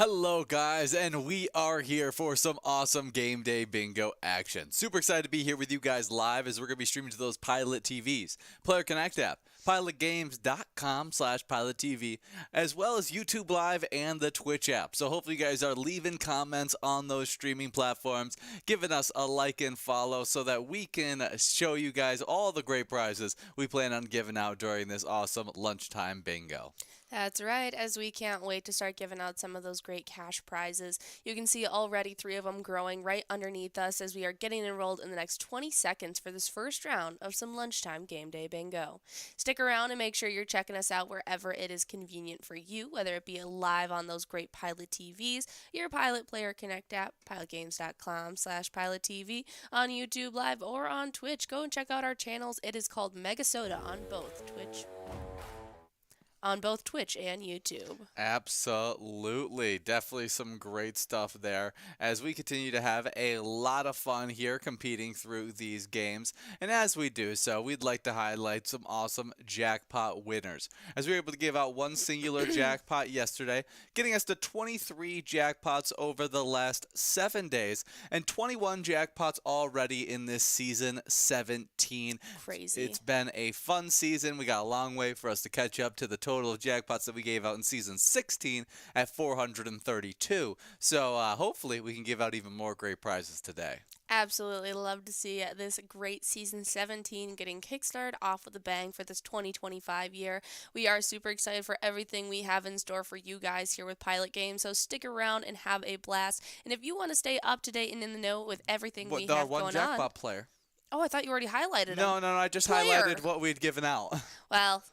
Hello, guys, and we are here for some awesome game day bingo action. Super excited to be here with you guys live as we're going to be streaming to those Pilot TVs, Player Connect app, pilotgames.com/PilotTV, as well as YouTube Live and the Twitch app. So hopefully you guys are leaving comments on those streaming platforms, giving us a like and follow so that we can show you guys all the great prizes we plan on giving out during this awesome lunchtime bingo. That's right, as we can't wait to start giving out some of those great cash prizes. You can see already 3 of them growing right underneath us as we are getting enrolled in the next 20 seconds for this first round of some lunchtime game day bingo. Stick around and make sure you're checking us out wherever it is convenient for you, whether it be live on those great Pilot TVs, your Pilot Player Connect app, pilotgames.com/PilotTV, on YouTube Live, or on Twitch. Go and check out our channels. It is called MegaSota on both Twitch and YouTube. Absolutely. Definitely some great stuff there as we continue to have a lot of fun here competing through these games. And as we do so, we'd like to highlight some awesome jackpot winners. As we were able to give out one singular jackpot yesterday, getting us to 23 jackpots over the last 7 days and 21 jackpots already in this season 17. Crazy. It's been a fun season. We got a long way for us to catch up to the total of jackpots that we gave out in season 16 at 432. So hopefully we can give out even more great prizes today. Absolutely love to see this great season 17 getting kickstarted off with a bang for this 2025 year. We are super excited for everything we have in store for you guys here with Pilot Games, so stick around and have a blast. And if you want to stay up to date and in the know with everything we have One going jackpot on. player. Oh, I thought you already highlighted No, them. I just Player. highlighted what we'd given out. Well,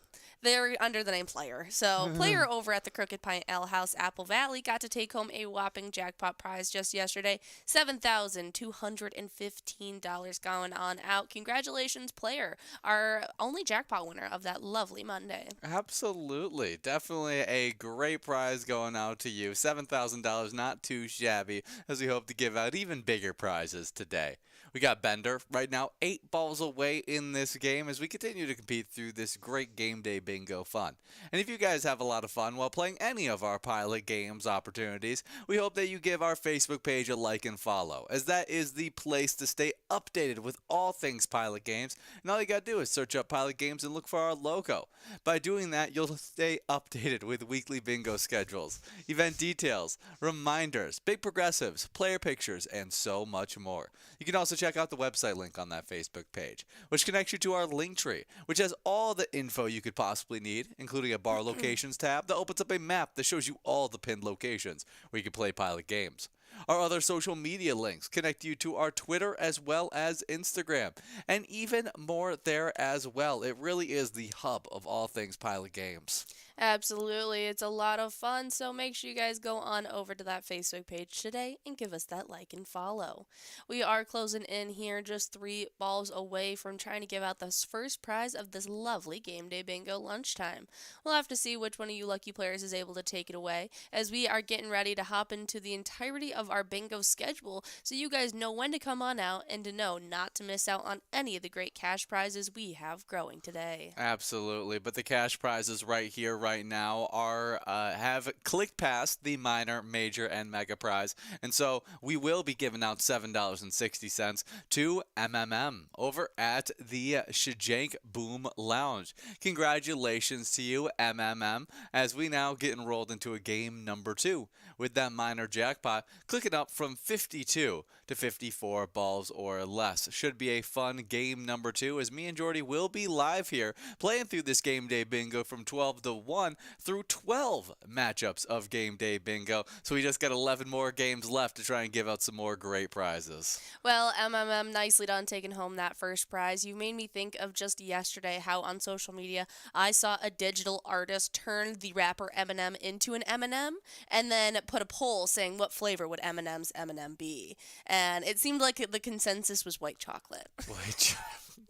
they're under the name Player. So, Player over at the Crooked Pine Ale House, Apple Valley, got to take home a whopping jackpot prize just yesterday. $7,215 going on out. Congratulations, Player, our only jackpot winner of that lovely Monday. Absolutely. Definitely a great prize going out to you. $7,000, not too shabby, as we hope to give out even bigger prizes today. We got Bender right now 8 balls away in this game as we continue to compete through this great game day bingo fun. And if you guys have a lot of fun while playing any of our Pilot Games opportunities, we hope that you give our Facebook page a like and follow, as that is the place to stay updated with all things Pilot Games. And all you gotta do is search up Pilot Games and look for our logo. By doing that, you'll stay updated with weekly bingo schedules, event details, reminders, big progressives, player pictures, and so much more. You can also check out the website link on that Facebook page, which connects you to our link tree, which has all the info you could possibly need, including a bar locations tab that opens up a map that shows you all the pinned locations where you can play Pilot Games. Our other social media links connect you to our Twitter as well as Instagram, and even more there as well. It really is the hub of all things Pilot Games. Absolutely. It's a lot of fun, so make sure you guys go on over to that Facebook page today and give us that like and follow. We are closing in here, just 3 balls away from trying to give out this first prize of this lovely game day bingo lunchtime. We'll have to see which one of you lucky players is able to take it away, as we are getting ready to hop into the entirety of our bingo schedule, so you guys know when to come on out and to know not to miss out on any of the great cash prizes we have growing today. Absolutely, but the cash prizes right here, right now, are have clicked past the minor, major, and mega prize, and so we will be giving out $7.60 to MMM over at the Shajank Boom Lounge. Congratulations to you, MMM, as we now get enrolled into a game number 2 with that minor jackpot clicking up from 52 to 54 balls or less. Should be a fun game number 2, as me and Jordy will be live here playing through this game day bingo from 12 to 1 through 12 matchups of game day bingo. So we just got 11 more games left to try and give out some more great prizes. Well, MMM, nicely done taking home that first prize. You made me think of just yesterday how on social media I saw a digital artist turn the rapper Eminem into an M&M and then put a poll saying what flavor would Eminem's M&M be. And it seemed like the consensus was white chocolate. Which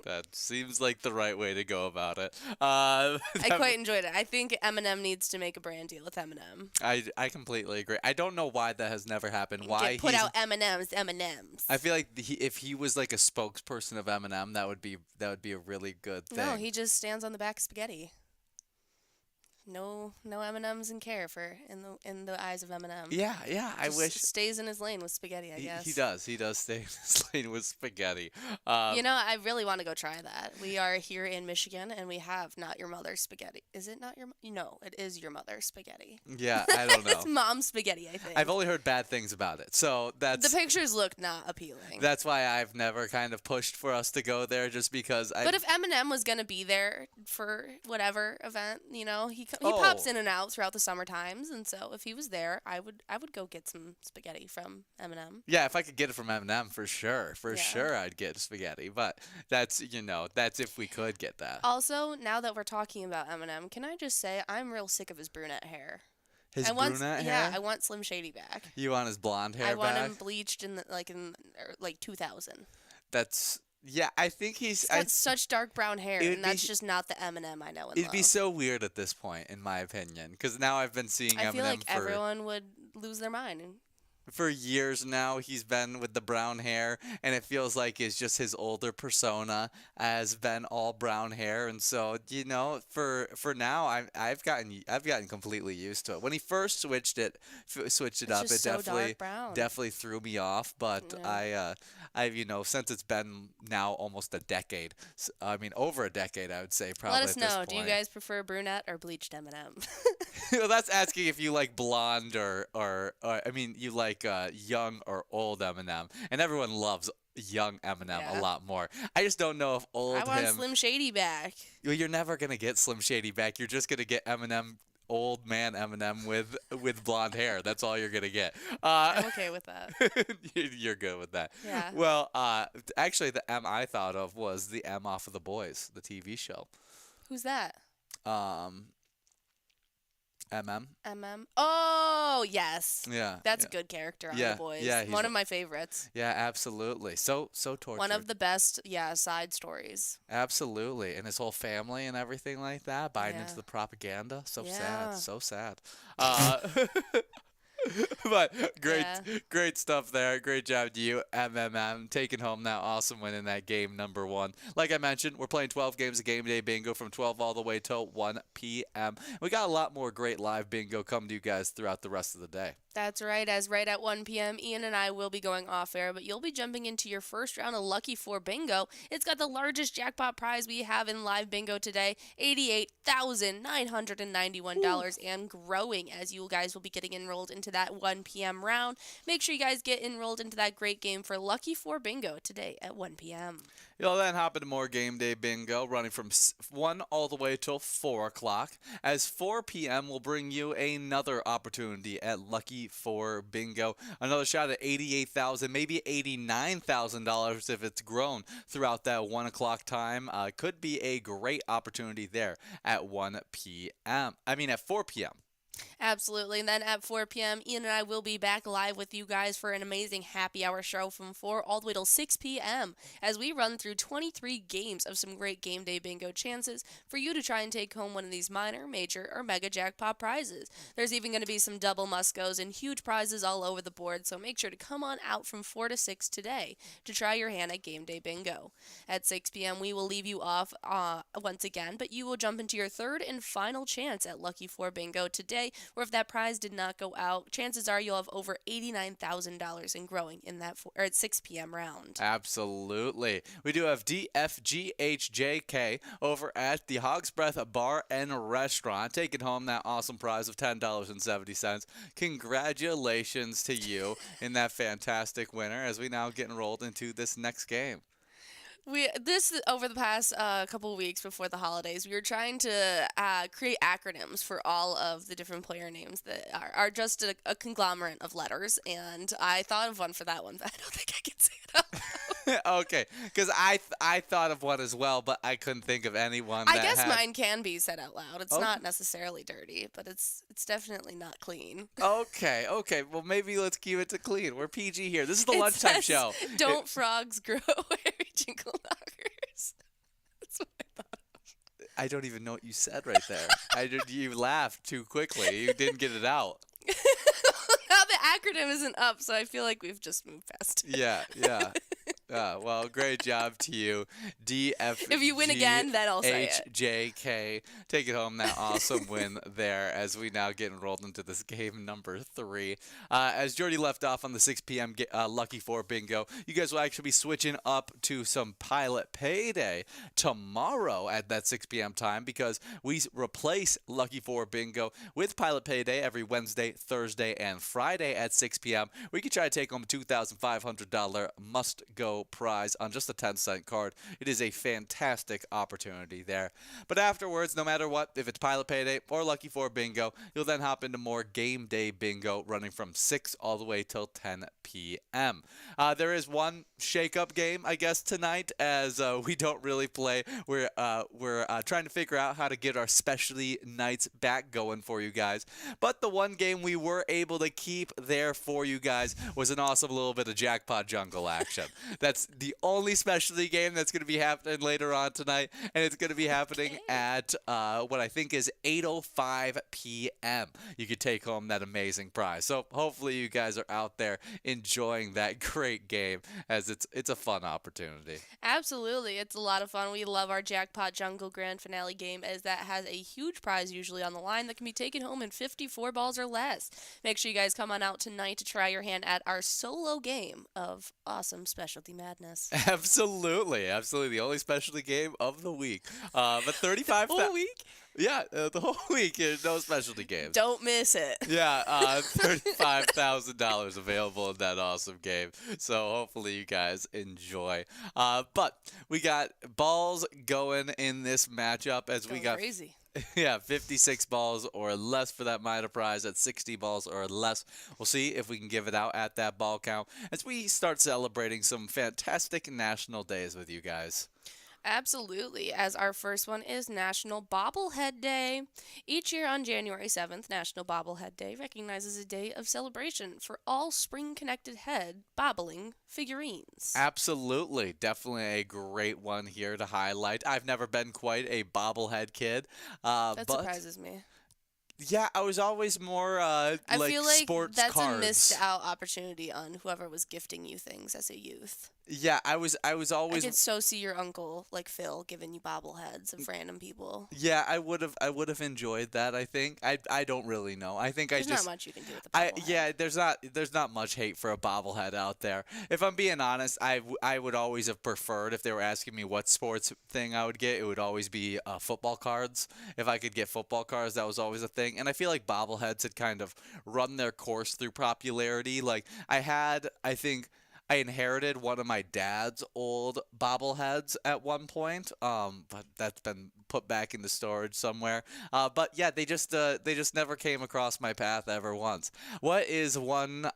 that seems like the right way to go about it. I quite enjoyed it. I think Eminem needs to make a brand deal with Eminem. I completely agree. I don't know why that has never happened. Why put out M&Ms. I feel like if he was like a spokesperson of Eminem, that would be a really good thing. No, he just stands on the back of spaghetti. no M&Ms in care for in the eyes of Eminem. Yeah, yeah. I Just wish stays in his lane with spaghetti, I guess. he does. He does stay in his lane with spaghetti. You know, I really want to go try that. We are here in Michigan, and we have Not Your Mother's spaghetti. Is it not your? No, it is Your Mother's spaghetti. Yeah, I don't know. It's mom's spaghetti, I think. I've only heard bad things about it, so The pictures look not appealing. that's why I've never kind of pushed for us to go there, just because But if Eminem was gonna be there for whatever event, you know, he pops in and out throughout the summer times, and so if he was there, I would go get some spaghetti from Eminem. yeah, if I could get it from Eminem, for sure, I'd get spaghetti. But that's that's if we could get that. Also, now that we're talking about Eminem, can I just say I'm real sick of his brunette hair. His brunette hair. Yeah, I want Slim Shady back. You want his blonde hair I want back? him bleached in 2000. That's yeah. I think He's got such dark brown hair, and that's just not the Eminem I know and It'd be love. so weird at this point, in my opinion, because now I've been seeing I Eminem feel like for everyone would lose their mind. for years now. He's been with the brown hair, and it feels like it's just his older persona has been all brown hair, and so for now, I've gotten completely used to it. When he first switched it up, it just so dark brown. definitely threw me off. But Yeah. I've since it's been now almost a decade, I mean over a decade, I would say probably. Let us at this know. Do you point. guys prefer brunette or bleached Eminem? Well, that's asking if you like blonde or I mean you like young or old Eminem, and everyone loves young Eminem Yeah. a lot more. I just don't know if old I want him. Slim Shady back. Well, you're never gonna get Slim Shady back. You're just gonna get Eminem, old man Eminem with blonde hair. That's all you're gonna get. I'm okay with that. You're good with that. Yeah. Well, actually, the M I thought of was the M off of The Boys, the TV show. Who's that? MM. Oh, yes. Yeah. That's yeah. a good character on Yeah, The Boys. yeah, he's One of my favorites. Yeah, absolutely. So tortured. One of the best, side stories. Absolutely. And his whole family and everything like that, buying Yeah. into the propaganda. So Yeah. sad. So sad. But great stuff there. Great job to you, MMM, taking home that awesome win in that game number 1. Like I mentioned, we're playing 12 games of Game Day Bingo from 12 all the way till 1 p.m. We got a lot more great live bingo coming to you guys throughout the rest of the day. That's right, as right at 1 p.m., Ian and I will be going off air, but you'll be jumping into your first round of Lucky 4 Bingo. It's got the largest jackpot prize we have in live bingo today, $88,991 and growing, as you guys will be getting enrolled into that 1 p.m. round. Make sure you guys get enrolled into that great game for Lucky 4 Bingo today at 1 p.m. You'll then hop into more Game Day Bingo, running from 1 all the way till 4 o'clock, as 4 p.m. will bring you another opportunity at Lucky 4 Bingo. Another shot at $88,000, maybe $89,000 if it's grown throughout that 1 o'clock time. Could be a great opportunity there at 1 p.m. I mean at 4 p.m. Absolutely. And then at 4 p.m., Ian and I will be back live with you guys for an amazing happy hour show from 4 all the way till 6 p.m. as we run through 23 games of some great Game Day Bingo chances for you to try and take home one of these minor, major, or mega jackpot prizes. There's even going to be some double must-goes and huge prizes all over the board, so make sure to come on out from 4 to 6 today to try your hand at Game Day Bingo. At 6 p.m., we will leave you off once again, but you will jump into your third and final chance at Lucky 4 Bingo today, or if that prize did not go out, chances are you'll have over $89,000 and growing in that at 6 p.m. round. Absolutely. We do have DFGHJK over at the Hog's Breath Bar and Restaurant, taking home that awesome prize of $10.70. Congratulations to you in that fantastic winner as we now get enrolled into this next game. This over the past couple of weeks before the holidays, we were trying to create acronyms for all of the different player names that are just a conglomerate of letters, and I thought of one for that one, but I don't think I can say it out loud. Okay, because I thought of one as well, but I couldn't think of anyone. I guess mine can be said out loud. It's Okay. not necessarily dirty, but it's definitely not clean. Okay. Well, maybe let's keep it to clean. We're PG here. This is the It lunchtime says, show. Don't frogs grow Harry Jingle knockers? That's what I thought. I don't even know what you said right there. You laughed too quickly. You didn't get it out. Now the acronym isn't up, so I feel like we've just moved past it. Yeah. Well, great job to you, If you win again, then I'll say it. DFGHJK. Take it home, that awesome win there as we now get enrolled into this game number 3. As Jordy left off on the 6 p.m. Lucky 4 bingo, you guys will actually be switching up to some Pilot Payday tomorrow at that 6 p.m. time because we replace Lucky 4 bingo with Pilot Payday every Wednesday, Thursday, and Friday at 6 p.m. We can try to take home a $2,500 must-go prize on just a 10-cent card. It is a fantastic opportunity there. But afterwards, no matter what, if it's Pilot Payday or Lucky 4 bingo, you'll then hop into more Game Day bingo running from 6 all the way till 10 p.m. There is one shake-up game, I guess, tonight as we don't really play. We're trying to figure out how to get our specialty nights back going for you guys. But the one game we were able to keep there for you guys was an awesome little bit of Jackpot Jungle action. That's the only specialty game that's going to be happening later on tonight, and it's going to be happening at what I think is 8:05 p.m. You could take home that amazing prize. So hopefully you guys are out there enjoying that great game as it's a fun opportunity. Absolutely. It's a lot of fun. We love our Jackpot Jungle Grand Finale game as that has a huge prize usually on the line that can be taken home in 54 balls or less. Make sure you guys come on out tonight to try your hand at our solo game of awesome specialty madness. Absolutely. The only specialty game of the week. But 35 Whole week? Yeah, the whole week. No specialty games. Don't miss it. Yeah, $35,000 available in that awesome game. So hopefully you guys enjoy. But we got balls going in this matchup as we got crazy. Yeah, 56 balls or less for that minor prize at 60 balls or less. We'll see if we can give it out at that ball count as we start celebrating some fantastic national days with you guys. Absolutely, as our first one is National Bobblehead Day. Each year on January 7th, National Bobblehead Day recognizes a day of celebration for all spring-connected head bobbling figurines. Absolutely, definitely a great one here to highlight. I've never been quite a bobblehead kid. That surprises me. Yeah, I was always more I feel like sports that's cards. a missed out opportunity on whoever was gifting you things as a youth. Yeah, I was always. I could so see your uncle, like Phil, giving you bobbleheads of random people. Yeah, I would have enjoyed that. I think I don't really know. I think There's I just not much you can do with the bobblehead. yeah. There's not much hate for a bobblehead out there. If I'm being honest, I would always have preferred if they were asking me what sports thing I would get. It would always be football cards. If I could get football cards, that was always a thing. And I feel like bobbleheads had kind of run their course through popularity. Like I think. I inherited one of my dad's old bobbleheads at one point, but that's been put back into storage somewhere. But yeah, they just never came across my path ever once. What is one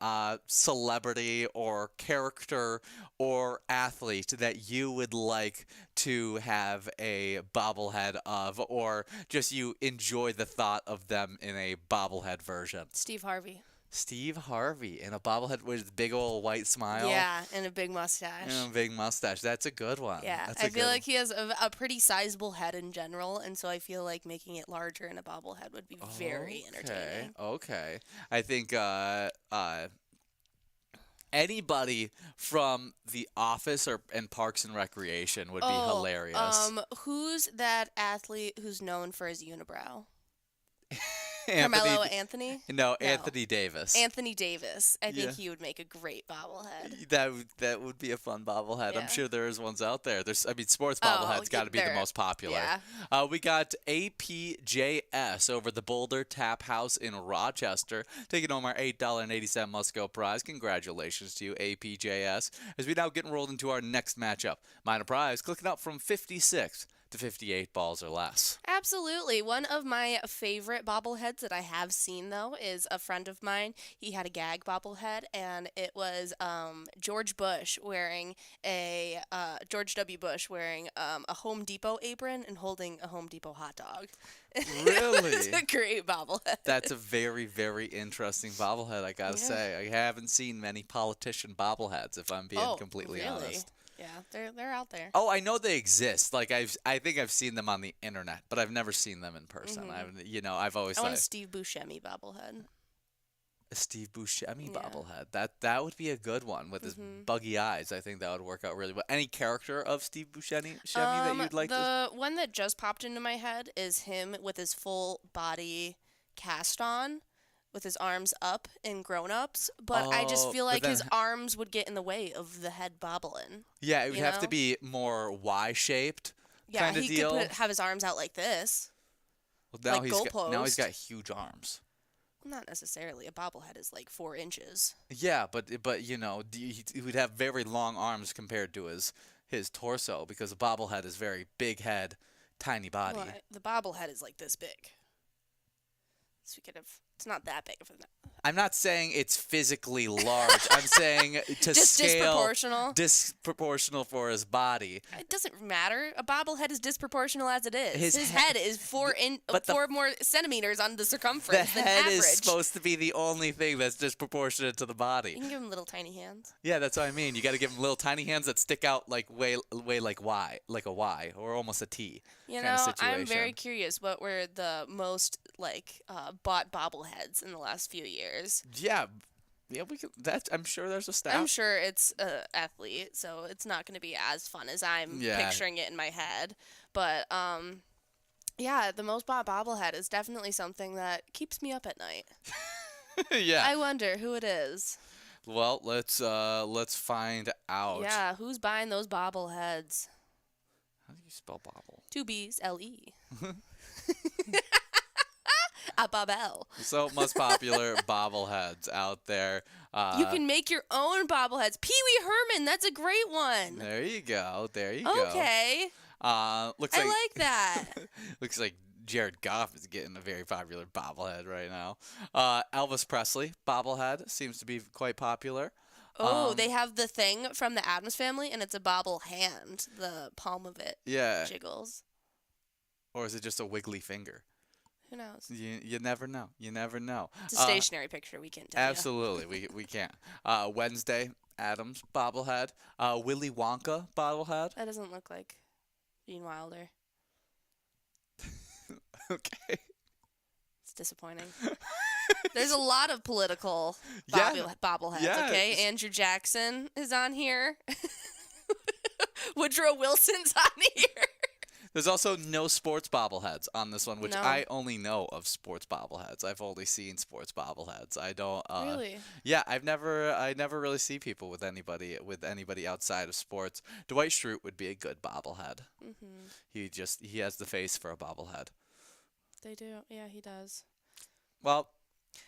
celebrity or character or athlete that you would like to have a bobblehead of, or just you enjoy the thought of them in a bobblehead version? Steve Harvey. Steve Harvey in a bobblehead with a big old white smile. Yeah, and a big mustache. And a big mustache. That's a good one. Yeah, I feel like he has a pretty sizable head in general, and so I feel like making it larger in a bobblehead would be very entertaining. Okay. I think anybody from The Office and Parks and Recreation would be hilarious. Who's that athlete who's known for his unibrow? Carmelo Anthony? No, Anthony Davis. Anthony Davis. I think he would make a great bobblehead. That would be a fun bobblehead. Yeah. I'm sure there's ones out there. Sports bobbleheads got to be the most popular. Yeah. We got APJS over the Boulder Tap House in Rochester, taking home our $8.80 must-go prize. Congratulations to you, APJS. As we now get enrolled into our next matchup. Minor prize, clicking up from 56 to 58 balls or less. Absolutely. One of my favorite bobbleheads that I have seen, though, is a friend of mine. He had a gag bobblehead, and it was George Bush wearing George W. Bush wearing a Home Depot apron and holding a Home Depot hot dog. Really? It's a great bobblehead. That's a very, very interesting bobblehead, I gotta say. I haven't seen many politician bobbleheads, if I'm being completely honest. Yeah, they're out there. Oh, I know they exist. Like I think I've seen them on the internet, but I've never seen them in person. I've always I want a thought Steve Buscemi bobblehead. A Steve Buscemi Yeah. bobblehead. That would be a good one with his Mm-hmm. buggy eyes. I think that would work out really well. Any character of Steve Buscemi that you'd like to? The one that just popped into my head is him with his full body cast on, with his arms up in Grown Ups. But I just Oh, feel but like then his arms would get in the way of the head bobbling. yeah, it would You have to know? be more Y-shaped Yeah, kind of he deal. could have his arms out like this. Well, now like he's goalpost. got huge arms. Not necessarily. A bobblehead is like 4 inches. Yeah, but you know, he would have very long arms compared to his torso because a bobblehead is very big head, tiny body. Well, the bobblehead is like this big. So we could have. It's not that big of a. I'm not saying it's physically large. I'm saying to Just scale disproportional. disproportional for his body. It doesn't matter. A bobblehead is disproportional as it is. His His he- head is 4 more centimeters on the The circumference than head average. is supposed to be the only thing that's disproportionate to the You body. can give him little tiny hands. Yeah, that's what I mean. You got to give him little tiny hands that stick out like way like Y, like a Y or almost a T. You Kinda know, I'm very situation. curious what were the most bought bobbleheads in the last few years. Yeah, we could. I'm sure there's a stat. I'm sure it's athlete, so it's not going to be as fun as I'm Yeah. picturing it in my head. But yeah, the most bought bobblehead is definitely something that keeps me up at night. Yeah. I wonder who it is. Well, let's find out. Yeah, who's buying those bobbleheads? How do you spell bobble? 2 B's L-E. A bobbel. So most popular bobbleheads out there. You can make your own bobbleheads. Pee Wee Herman, that's a great one. There you go. There you go. Okay, Looks I like like that. looks like Jared Goff is getting a very popular bobblehead right now. Elvis Presley bobblehead seems to be quite popular. Oh, they have the thing from the Addams Family, and it's a bobble hand. The palm of it Yeah. jiggles. Or is it just a wiggly finger? Who knows? You never know. You never know. It's a stationary picture. We can't tell Absolutely, we can't. Wednesday Adams bobblehead. Willy Wonka bobblehead. That doesn't look like Gene Wilder. Okay. It's disappointing. There's a lot of political Yeah. bobbleheads, Yeah, okay? it's- Andrew Jackson is on here. Woodrow Wilson's on here. There's also no sports bobbleheads on this one, which No. I only know of sports bobbleheads. I've only seen sports bobbleheads. I don't. Really? Yeah, I never really see people with anybody outside of sports. Dwight Schrute would be a good bobblehead. Mm-hmm. He has the face for a bobblehead. They do. Yeah, he does. Well,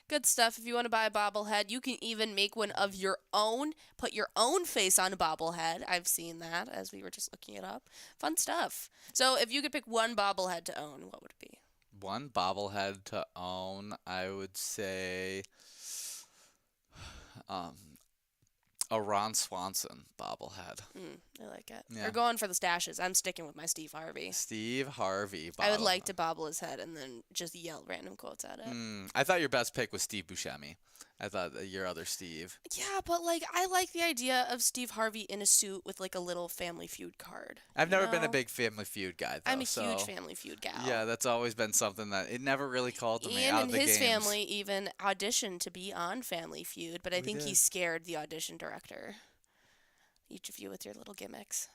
Good stuff. If you want to buy a bobblehead, you can even make one of your own. Put your own face on a bobblehead. I've seen that as we were just looking it up. Fun stuff. So if you could pick one bobblehead to own, what would it be? one bobblehead to own, I would say, a Ron Swanson bobblehead. I like it. Yeah. We're going for the stashes. I'm sticking with my Steve Harvey. Steve Harvey. I would like to bobble his head and then just yell random quotes at it. I thought your best pick was Steve Buscemi. I thought that your other Steve. Yeah, but like I like the idea of Steve Harvey in a suit with like a little Family Feud card. I've never been a know? big Family Feud guy, though. I'm a so huge Family Feud gal. yeah, that's always been something that it never really called to me Ian out and of the his games. family even auditioned to be on Family Feud, but I think he did. scared the audition director. Each of you with your little gimmicks.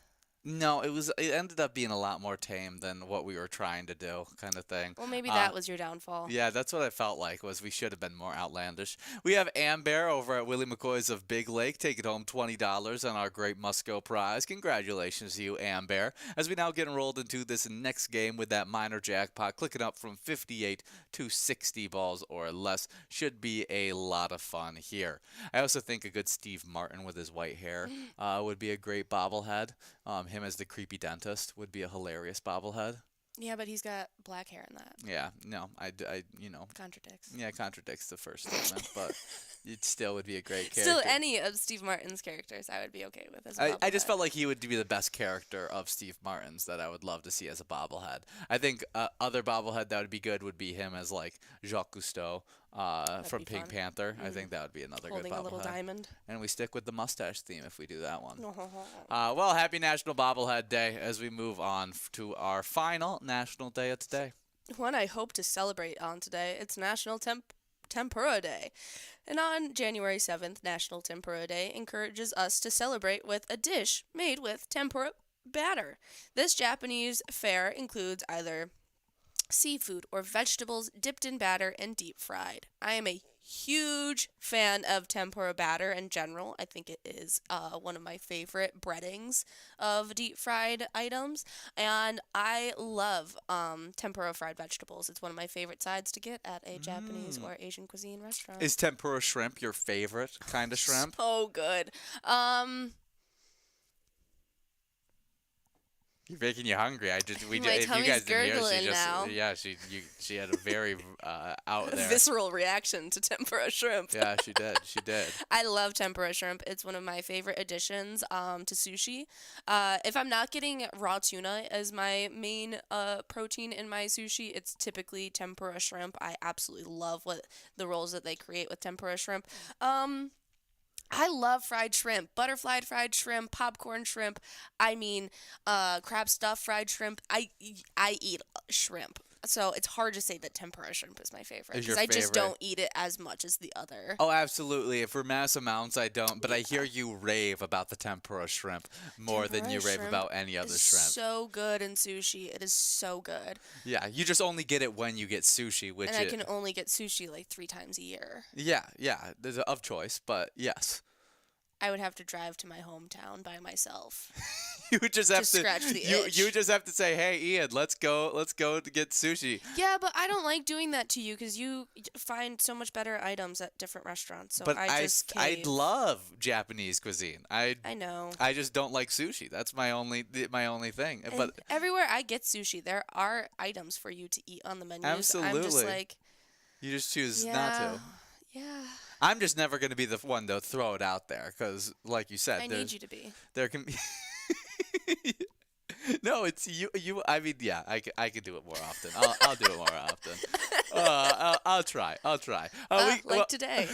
No, it ended up being a lot more tame than what we were trying to do, kind of thing. Well, maybe that was your downfall. Yeah, that's what I felt like, was we should have been more outlandish. We have Amber over at Willie McCoy's of Big Lake taking home $20 on our Great Musco prize. Congratulations to you, Amber. As we now get enrolled into this next game with that minor jackpot, clicking up from 58 to 60 balls or less. Should be a lot of fun here. I also think a good Steve Martin with his white hair would be a great bobblehead. Him as the creepy dentist would be a hilarious bobblehead. Yeah, but he's got black hair in that. Yeah, no, I you know. Contradicts. Yeah, it contradicts the first statement, but it still would be a great character. Still, any of Steve Martin's characters I would be okay with as a I just bobblehead. felt like he would be the best character of Steve Martin's that I would love to see as a bobblehead. I think other bobblehead that would be good would be him as like Jacques Cousteau from be Pink fun. Panther. I think that would be another Holding good a little bobblehead. diamond. And we stick with the mustache theme if we do that one. Well, happy National Bobblehead Day as we move on to our final national day of today. One I hope to celebrate on today. It's National Tempura Day. And on January 7th, National Tempura Day encourages us to celebrate with a dish made with tempura batter. This Japanese fare includes either seafood or vegetables dipped in batter and deep fried. I am a huge fan of tempura batter in general. I think it is one of my favorite breadings of deep fried items, and I love tempura fried vegetables. It's one of my favorite sides to get at a Japanese or Asian cuisine restaurant. Is tempura shrimp your favorite kind of shrimp? So good. You're making you hungry. My If you tummy's guys didn't hear, gurgling she just now. she had a very out there. Visceral reaction to tempura shrimp. Yeah, she did. She did. I love tempura shrimp. It's one of my favorite additions to sushi. If I'm not getting raw tuna as my main protein in my sushi, it's typically tempura shrimp. I absolutely love what the rolls that they create with tempura shrimp. I love fried shrimp, butterfly fried shrimp, popcorn shrimp. I mean, crab stuffed fried shrimp. I eat shrimp, so it's hard to say that tempura shrimp is my favorite Is your because I just favorite? don't eat it as much as the other. Oh, absolutely. For mass amounts, I don't. But I hear you rave about the tempura shrimp more than you Tempura rave shrimp about any other is shrimp. so good in sushi. It is so good, Yeah, you just only get it when you get sushi, which and I is can only get sushi like 3 times a year. yeah. There's of choice, but yes. I would have to drive to my hometown by myself. You would just have to scratch the you itch. you just have to say, "Hey, Ian, let's go to get sushi." Yeah, but I don't like doing that to you because you find so much better items at different restaurants. So But I just I cave. love Japanese cuisine. I know. I just don't like sushi. That's my only thing. And But everywhere I get sushi, there are items for you to eat on the menu. I'm just Absolutely. like, you just choose not yeah, to. yeah. I'm just never going to be the one to throw it out there because, like you said, I need you to be. there can be. No, it's you. I mean, yeah, I could do it more often. I'll do it more often. I'll try. Like today.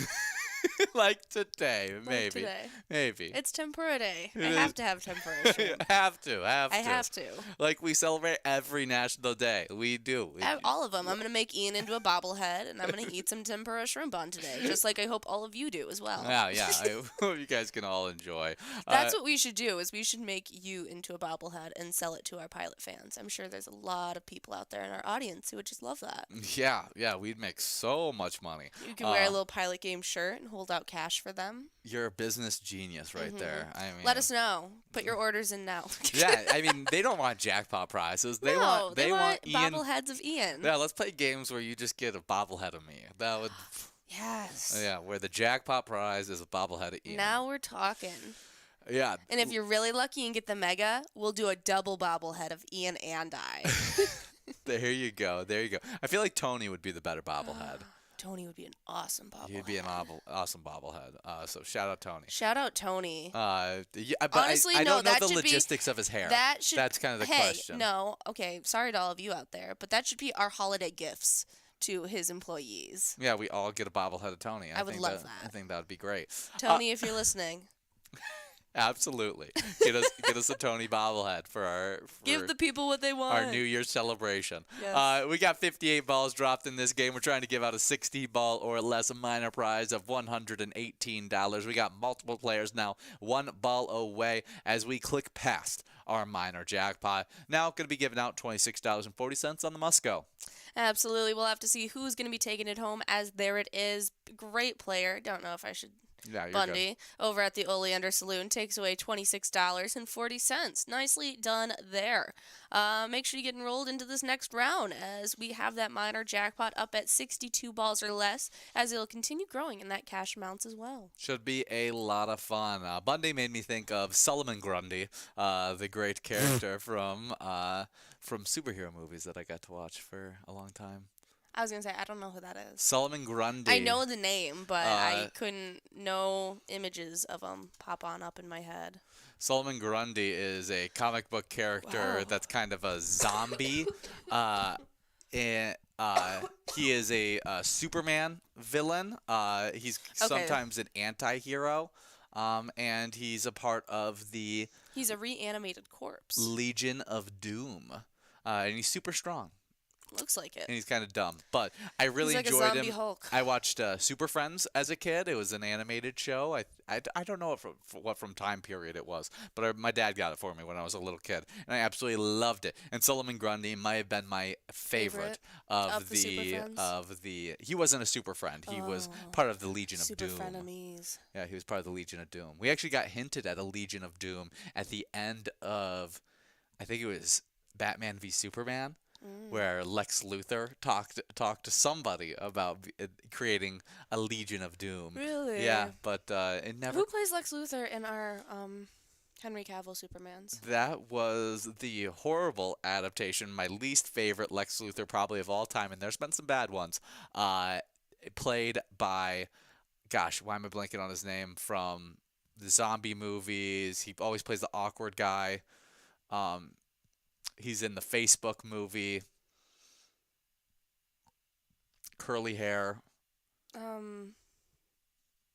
Like today, maybe. Like today. Maybe. It's tempura day. I It have is. to have tempura shrimp. have to. I have to. Like we celebrate every national day. We do. All of them. I'm going to make Ian into a bobblehead, and I'm going to eat some tempura shrimp on today, just like I hope all of you do as well. Yeah. I hope you guys can all enjoy. That's what we should do, is we should make you into a bobblehead and sell it to our pilot fans. I'm sure there's a lot of people out there in our audience who would just love that. Yeah. We'd make so much money. You can wear a little pilot game shirt and hold out cash for them. You're a business genius right there. I mean, Let us know. Put your orders in now. Yeah, I mean, they don't want jackpot prizes. They want Ian. bobbleheads of Ian. Yeah, let's play games where you just get a bobblehead of me. That would. Yes. Yeah, where the jackpot prize is a bobblehead of Ian. Now we're talking. Yeah. And if you're really lucky and get the mega, we'll do a double bobblehead of Ian and I. There you go. I feel like Tony would be the better bobblehead. Tony would be an awesome bobblehead. He'd be an awesome bobblehead. So shout out Tony. Shout out Tony. Yeah, but Honestly, I no, don't know that the should be- logistics of his hair. That's kind of the question. No, okay, sorry to all of you out there, but that should be our holiday gifts to his employees. Yeah, we all get a bobblehead of Tony. I would think love that. I think that would be great. Tony, if you're listening, Absolutely. Get us a Tony bobblehead for give the people what they want. our New Year's celebration. Yes. We got 58 balls dropped in this game. We're trying to give out a 60 ball or less, a minor prize of $118. We got multiple players now, 1 ball away as we click past our minor jackpot. Now going to be giving out $26.40 on the Musco. Absolutely. We'll have to see who's going to be taking it home, as there it is. Great player. Don't know if I should. Yeah, you're Bundy over at the Oleander Saloon takes away $26.40. Nicely done there. Make sure you get enrolled into this next round, as we have that minor jackpot up at 62 balls or less, as it'll continue growing in that cash amounts as well. Should be a lot of fun. Bundy made me think of Solomon Grundy, the great character from superhero movies that I got to watch for a long time. I was going to say, I don't know who that is. Solomon Grundy. I know the name, but I couldn't know images of him pop on up in my head. Solomon Grundy is a comic book character Wow. that's kind of a zombie. And he is a Superman villain. He's sometimes an anti-hero. And he's a part of the He's a reanimated corpse. Legion of Doom. And he's super strong. Looks like it. and he's kind of dumb. But I really He's like enjoyed a zombie him. Hulk. I watched Super Friends as a kid. It was an animated show. I don't know what from time period it was, but my dad got it for me when I was a little kid, and I absolutely loved it. And Solomon Grundy might have been my favorite of the Super Friends? He wasn't a super friend. He was part of the Legion of Super Doom. frenemies. Yeah, he was part of the Legion of Doom. We actually got hinted at a Legion of Doom at the end of, I think it was Batman v Superman, where Lex Luthor talked to somebody about creating a Legion of Doom. Really? Yeah, but it never. Who plays Lex Luthor in our Henry Cavill Supermans? That was the horrible adaptation, my least favorite Lex Luthor probably of all time, and there's been some bad ones. Played by, gosh, why am I blanking on his name? From the zombie movies. He always plays the awkward guy. He's in the Facebook movie. Curly hair.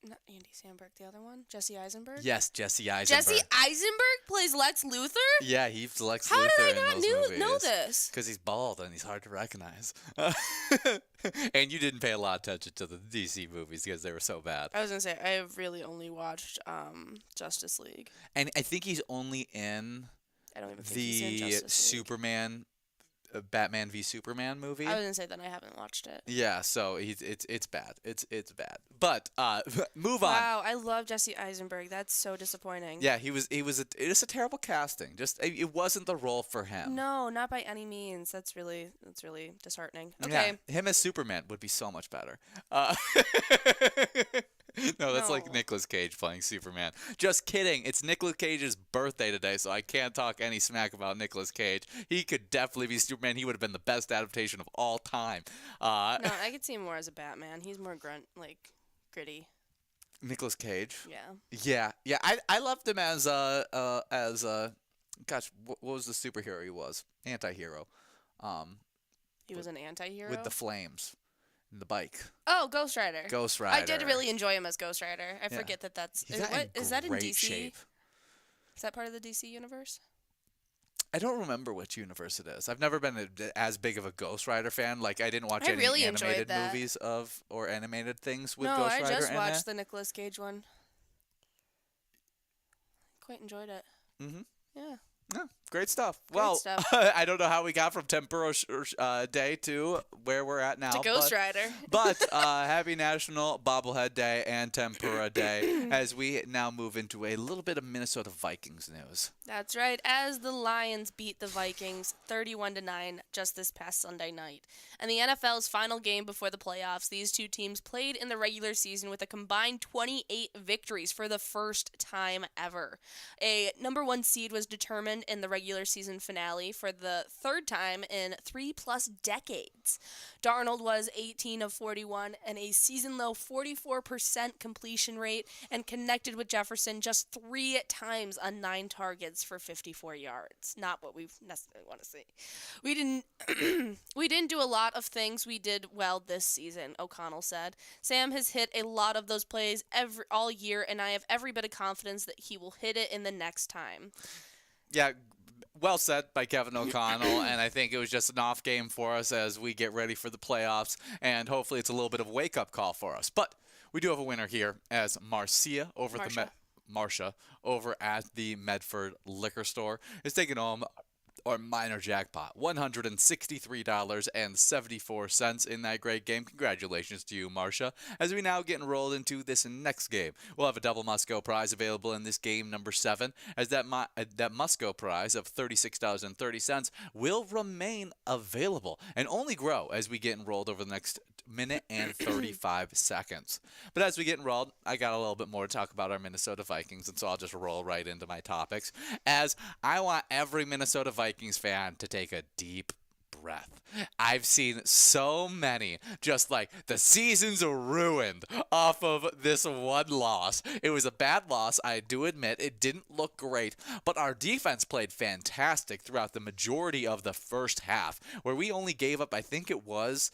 Not Andy Samberg, the other one? Jesse Eisenberg? Yes, Jesse Eisenberg. Jesse Eisenberg plays Lex Luthor? Yeah, he's Lex How Luthor did I in not those movies. know this? Because he's bald and he's hard to recognize. And you didn't pay a lot of attention to the DC movies because they were so bad. I was going to say, I have really only watched Justice League. And I think he's only in I don't even think he's in the Justice League. Superman, Batman v Superman movie. I was going to say that I haven't watched it. Yeah, so it's bad. It's bad. But move on. Wow, I love Jesse Eisenberg. That's so disappointing. Yeah, it was a terrible casting. Just it wasn't the role for him. No, not by any means. That's really disheartening. Okay. Yeah, him as Superman would be so much better. No, that's like No. Nicolas Cage playing Superman. Just kidding. It's Nicolas Cage's birthday today, so I can't talk any smack about Nicolas Cage. He could definitely be Superman. He would have been the best adaptation of all time. No, I could see him more as a Batman. He's more gritty. Nicolas Cage. Yeah. Yeah. I loved him as gosh, what was the superhero he was? Anti-hero. He was an anti-hero? With the flames and the bike. Oh, Ghost Rider. Ghost Rider. I did really enjoy him as Ghost Rider. I Yeah. forget that's... He's got Is that in great DC? shape. Is that part of the DC universe? I don't remember which universe it is. I've never been as big of a Ghost Rider fan. Like, I didn't watch I any really enjoyed animated that. movies or animated things with No, Ghost I Rider just in watched it. the Nicolas Cage one. Quite enjoyed it. Mm-hmm. Yeah. Yeah, great stuff. Great Well, stuff. I don't know how we got from Tempura Day to where we're at now. To Ghost Rider. But happy National Bobblehead Day and Tempura Day as we now move into a little bit of Minnesota Vikings news. That's right. As the Lions beat the Vikings 31-9 just this past Sunday night. And the NFL's final game before the playoffs, these two teams played in the regular season with a combined 28 victories for the first time ever. A number one seed was determined in the regular season finale for the third time in 3+ decades. Darnold was 18 of 41 and a season-low 44% completion rate and connected with Jefferson just 3 times on 9 targets for 54 yards. Not what we necessarily want to see. We didn't do a lot of things we did well this season, O'Connell said. Sam has hit a lot of those plays all year, and I have every bit of confidence that he will hit it in the next time. Yeah, well said by Kevin O'Connell, and I think it was just an off game for us as we get ready for the playoffs, and hopefully it's a little bit of a wake-up call for us. But we do have a winner here as Marcia Marcia over at the Medford Liquor Store is taking home our minor jackpot, $163.74 in that great game. Congratulations to you, Marcia. As we now get enrolled into this next game, we'll have a double Musco prize available in this game number 7, as that Musco prize of $36.30 will remain available and only grow as we get enrolled over the next minute and 35 seconds. But as we get enrolled, I got a little bit more to talk about our Minnesota Vikings, and so I'll just roll right into my topics, as I want every Minnesota Vikings fan to take a deep breath. I've seen so many just like the season's ruined off of this one loss. It was a bad loss, I do admit. It didn't look great, but our defense played fantastic throughout the majority of the first half, where we only gave up, I think it was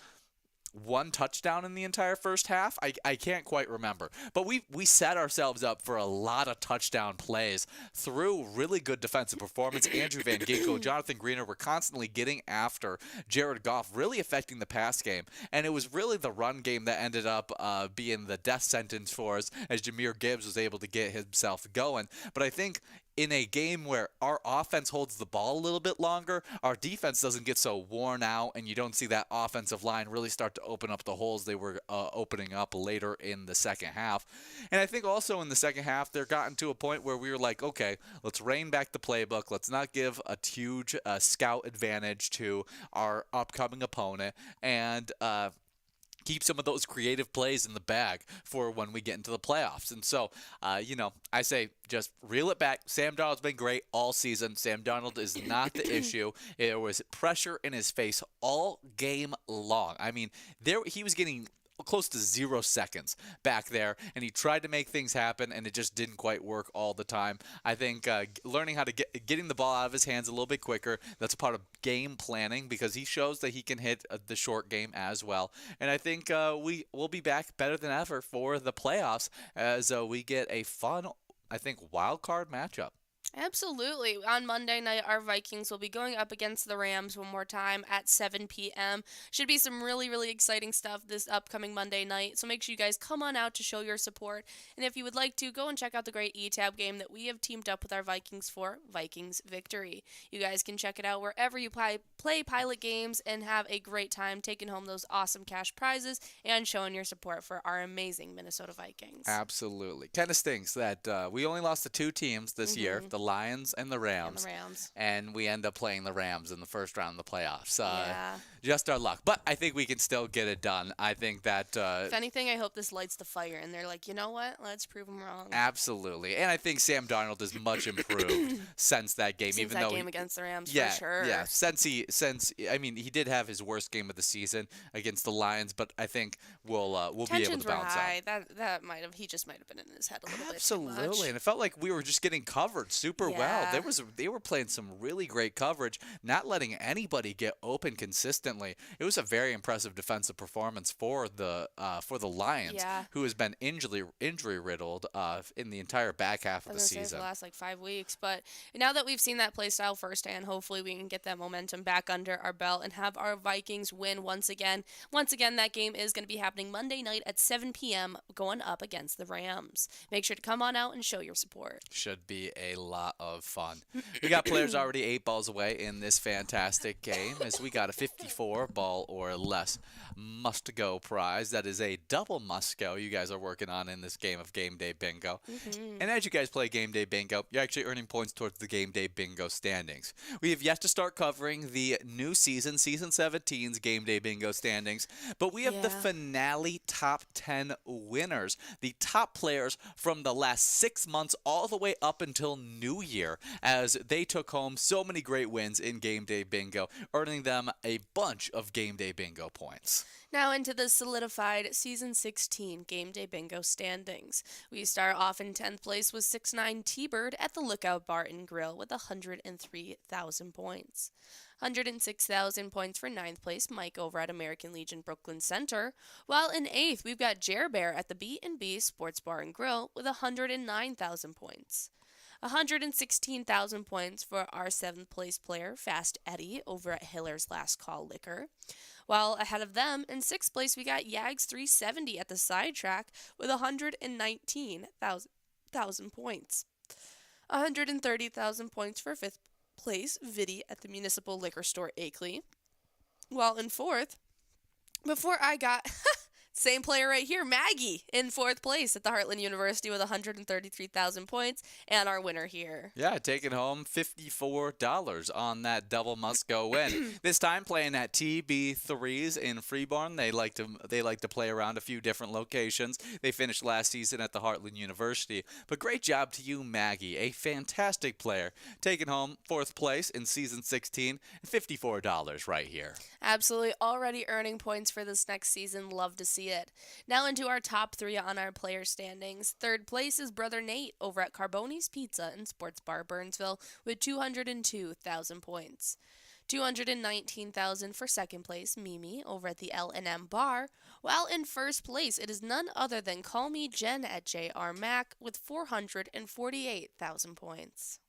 one touchdown in the entire first half. I can't quite remember. But we set ourselves up for a lot of touchdown plays through really good defensive performance. Andrew Van Ginkel, Jonathan Greener were constantly getting after Jared Goff, really affecting the pass game. And it was really the run game that ended up being the death sentence for us as Jahmyr Gibbs was able to get himself going. But I think in a game where our offense holds the ball a little bit longer, our defense doesn't get so worn out, and you don't see that offensive line really start to open up the holes they were opening up later in the second half. And I think also in the second half, they're gotten to a point where we were like, okay, let's rein back the playbook. Let's not give a huge scout advantage to our upcoming opponent, and keep some of those creative plays in the bag for when we get into the playoffs. And so, I say just reel it back. Sam Darnold's been great all season. Sam Darnold is not the issue. There was pressure in his face all game long. I mean, he was getting close to 0 seconds back there, and he tried to make things happen, and it just didn't quite work all the time. I think learning how to getting the ball out of his hands a little bit quicker, that's a part of game planning, because he shows that he can hit the short game as well. And I think we will be back better than ever for the playoffs as we get a fun, I think, wild card matchup. Absolutely. On Monday night, our Vikings will be going up against the Rams one more time at 7 p.m. Should be some really, really exciting stuff this upcoming Monday night. So make sure you guys come on out to show your support. And if you would like to, go and check out the great eTab game that we have teamed up with our Vikings for, Vikings Victory. You guys can check it out wherever you play Pilot games and have a great time taking home those awesome cash prizes and showing your support for our amazing Minnesota Vikings. Absolutely. Kind of stinks that we only lost to 2 teams this year, the Lions and the Rams. And we end up playing the Rams in the first round of the playoffs. Just our luck. But I think we can still get it done. I think that if anything, I hope this lights the fire and they're like, you know what? Let's prove them wrong. Absolutely. And I think Sam Darnold is much improved since that game. Since even that though game against the Rams, for sure. Yeah, he did have his worst game of the season against the Lions, but I think we'll be able to bounce high. out. That he just might have been in his head a little bit too much. Absolutely. And it felt like we were just getting covered super well. They were playing some really great coverage, not letting anybody get open consistently. It was a very impressive defensive performance for the Lions, who has been injury riddled in the entire back half of the season. For the last 5 weeks. But now that we've seen that play style firsthand, hopefully we can get that momentum back under our belt and have our Vikings win once again. Once again, that game is going to be happening Monday night at 7 p.m. going up against the Rams. Make sure to come on out and show your support. Should be a lot of fun. We got players already 8 balls away in this fantastic game, as we got a 54 ball or less must-go prize. That is a double must-go you guys are working on in this game of Game Day Bingo. And as you guys play Game Day Bingo, you're actually earning points towards the Game Day Bingo standings. We have yet to start covering the new season, Season 17's Game Day Bingo standings, but we have the finale top 10 winners, the top players from the last 6 months all the way up until New Year, as they took home so many great wins in Game Day Bingo, earning them a bunch of Game Day Bingo points. Now into the solidified Season 16 Game Day Bingo standings. We start off in 10th place with 6'9" T-Bird at the Lookout Bar and Grill with 103,000 points. 106,000 points for 9th place, Mike over at American Legion Brooklyn Center. While in 8th, we've got Jer Bear at the B&B Sports Bar and Grill with 109,000 points. 116,000 points for our 7th place player, Fast Eddie, over at Hiller's Last Call Liquor. While ahead of them, in 6th place, we got Yags 370 at the Sidetrack with 119,000 points. 130,000 points for 5th place, Viddy at the Municipal Liquor Store Akeley. While in 4th, before I got... Same player right here, Maggie, in 4th place at the Heartland University with 133,000 points, and our winner here. Yeah, taking home $54 on that double must-go win. This time playing at TB3s in Freeborn. They like to play around a few different locations. They finished last season at the Heartland University. But great job to you, Maggie, a fantastic player, taking home 4th place in Season 16, $54 right here. Absolutely, already earning points for this next season. Love to see it. Now into our top 3 on our player standings. 3rd place is Brother Nate over at Carboni's Pizza and Sports Bar Burnsville with 202,000 points. $219,000 for second place, Mimi over at the L&M Bar, while in first place it is none other than Call Me Jen at JR Mac with 448,000 points.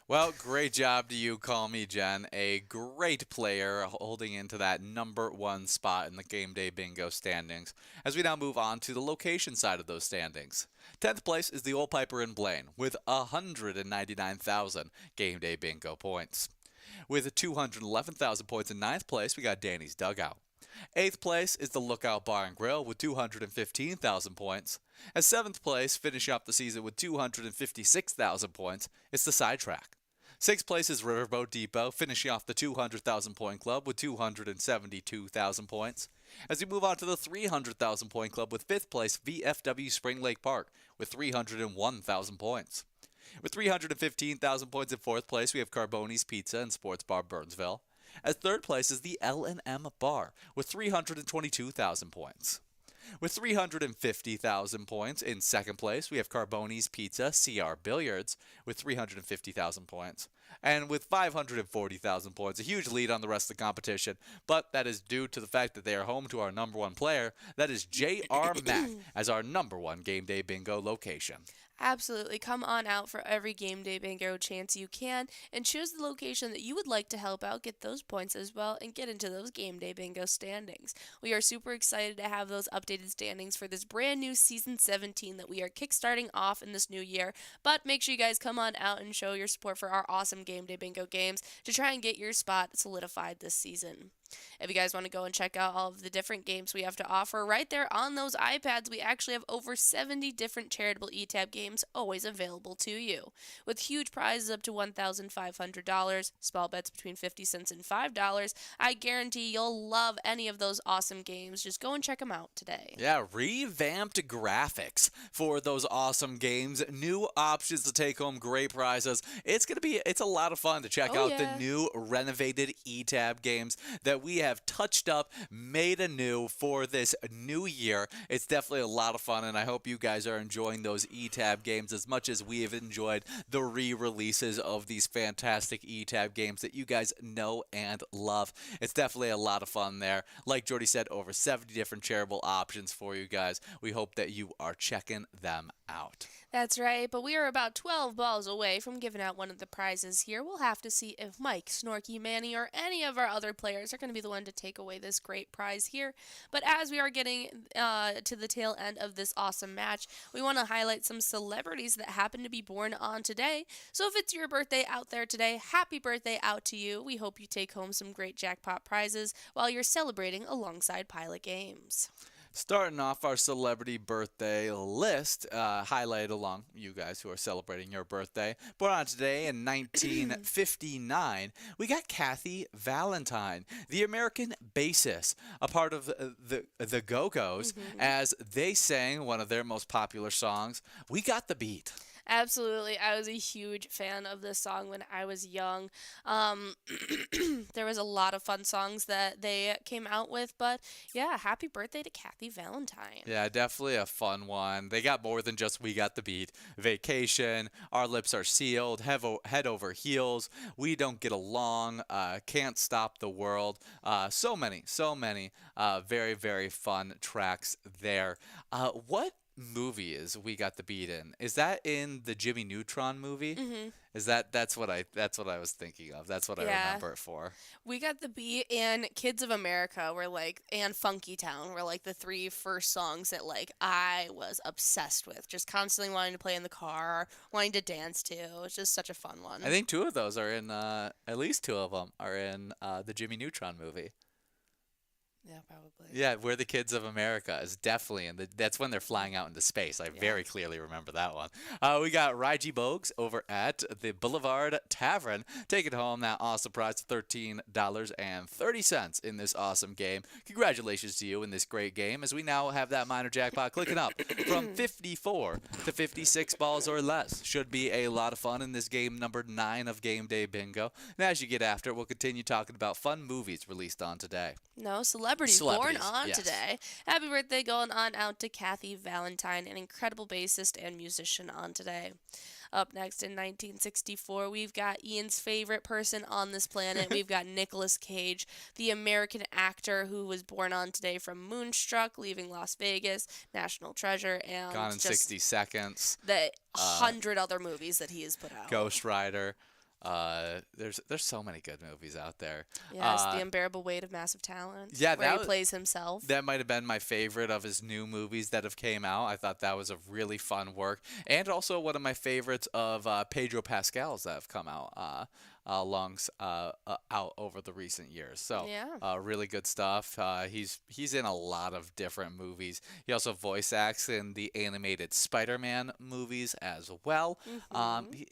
Well, great job to you, Call Me Jen. A great player holding into that #1 spot in the Game Day Bingo standings. As we now move on to the location side of those standings. 10th place is the Old Piper in Blaine with 199,000 Game Day Bingo points. With 211,000 points in 9th place, we got Danny's Dugout. 8th place is the Lookout Bar and Grill with 215,000 points. At 7th place, finishing up the season with 256,000 points, it's the Sidetrack. 6th place is Riverboat Depot, finishing off the 200,000 point club with 272,000 points. As we move on to the 300,000 point club with 5th place, VFW Spring Lake Park with 301,000 points. With 315,000 points in 4th place, we have Carboni's Pizza and Sports Bar Burnsville. As 3rd place is the L&M Bar with 322,000 points. With 350,000 points in 2nd place, we have Carboni's Pizza, CR Billiards with 350,000 points. And with 540,000 points, a huge lead on the rest of the competition, but that is due to the fact that they are home to our #1 player, that is JR Mac, as our #1 Game Day Bingo location. Absolutely. Come on out for every Game Day Bingo chance you can and choose the location that you would like to help out, get those points as well, and get into those Game Day Bingo standings. We are super excited to have those updated standings for this brand new Season 17 that we are kickstarting off in this new year. But make sure you guys come on out and show your support for our awesome Game Day Bingo games to try and get your spot solidified this season. If you guys want to go and check out all of the different games we have to offer right there on those iPads, we actually have over 70 different charitable eTab games always available to you. With huge prizes up to $1,500, small bets between 50 cents and $5, I guarantee you'll love any of those awesome games. Just go and check them out today. Yeah, revamped graphics for those awesome games, new options to take home great prizes. It's a lot of fun to check out the new renovated eTab games that we have touched up, made anew for this new year. It's definitely a lot of fun, and I hope you guys are enjoying those eTab games as much as we have enjoyed the re-releases of these fantastic eTab games that you guys know and love. It's definitely a lot of fun there. Like Jordy said, over 70 different charitable options for you guys. We hope that you are checking them out. That's right, but we are about 12 balls away from giving out one of the prizes here. We'll have to see if Mike, Snorky, Manny, or any of our other players are going to be the one to take away this great prize here. But as we are getting to the tail end of this awesome match, we want to highlight some celebrities that happen to be born on today. So if it's your birthday out there today, happy birthday out to you. We hope you take home some great jackpot prizes while you're celebrating alongside Pilot Games. Starting off our celebrity birthday list, highlighted along you guys who are celebrating your birthday. Born on today in 1959, we got Kathy Valentine, the American bassist, a part of the Go-Go's, as they sang one of their most popular songs, We Got the Beat. Absolutely. I was a huge fan of this song when I was young. There was a lot of fun songs that they came out with, but yeah, happy birthday to Kathy Valentine. Yeah, definitely a fun one. They got more than just We Got the Beat. Vacation, Our Lips Are Sealed, Head Over Heels, We Don't Get Along, Can't Stop the World. So many very, very fun tracks there. What movie is We Got the Beat in? Is that in the Jimmy Neutron movie? Is that's what I was thinking of. That's what I remember it for. We Got the Beat and Kids of America and Funky Town were like the three first songs that like I was obsessed with, just constantly wanting to play in the car, wanting to dance to. It's just such a fun one. I think two of those are in at least two of them are in the Jimmy Neutron movie. Yeah, probably. Yeah, We're the Kids of America is definitely that's when they're flying out into space. I very clearly remember that one. We got Rygie Bogues over at the Boulevard Tavern taking home that awesome prize of $13.30 in this awesome game. Congratulations to you in this great game, as we now have that minor jackpot clicking up from 54 to 56 balls or less. Should be a lot of fun in this game number 9 of Game Day Bingo. And as you get after it, we'll continue talking about fun movies released on today. No, celebrities celebrities born Celebrities, on yes. today. Happy birthday going on out to Kathy Valentine, an incredible bassist and musician on today. Up next in 1964, we've got Ian's favorite person on this planet. We've got Nicolas Cage, the American actor who was born on today from Moonstruck, Leaving Las Vegas, National Treasure, and Gone in just 60 Seconds. the Uh, 100 other movies that he has put out. Ghost Rider. There's so many good movies out there. Yes, The Unbearable Weight of Massive Talent, Yeah, where he plays himself. that might have been my favorite of his new movies that have came out. I thought that was a really fun work, and also one of my favorites of Pedro Pascal's that have come out out over the recent years. So Yeah. really good stuff. He's in a lot of different movies. He also voice acts in the animated Spider-Man movies as well.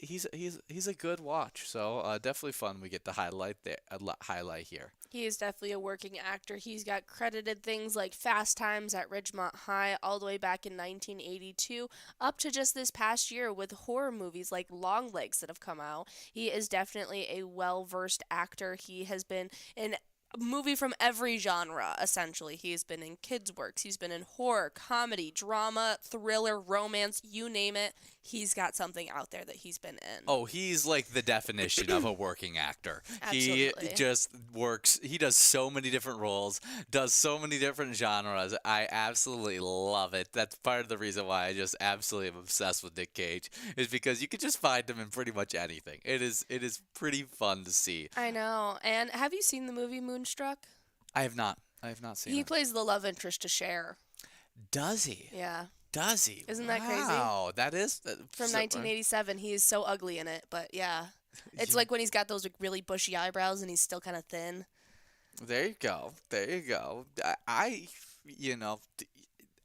He's a good watch. So definitely fun. We get to highlight here. He is definitely a working actor. He's got credited things like Fast Times at Ridgemont High all the way back in 1982 up to just this past year with horror movies like Longlegs that have come out. He is definitely a well-versed actor. He has been in a movie from every genre, essentially. He's been in kids' works. He's been in horror, comedy, drama, thriller, romance, you name it. He's got something out there that he's been in. Oh, he's like the definition of a working actor. Absolutely. He just works. He does so many different roles, does so many different genres. I absolutely love it. That's part of the reason why I just absolutely am obsessed with Nick Cage, is because you can just find him in pretty much anything. It is pretty fun to see. I know. And have you seen the movie Moonstruck? I have not. I have not seen He it. plays the love interest to Cher. Does he? Yeah. Does he? Isn't that crazy? Wow, that is From 1987. He is so ugly in it, but yeah. It's like when he's got those like, really bushy eyebrows and he's still kind of thin. There you go. There you go. You know,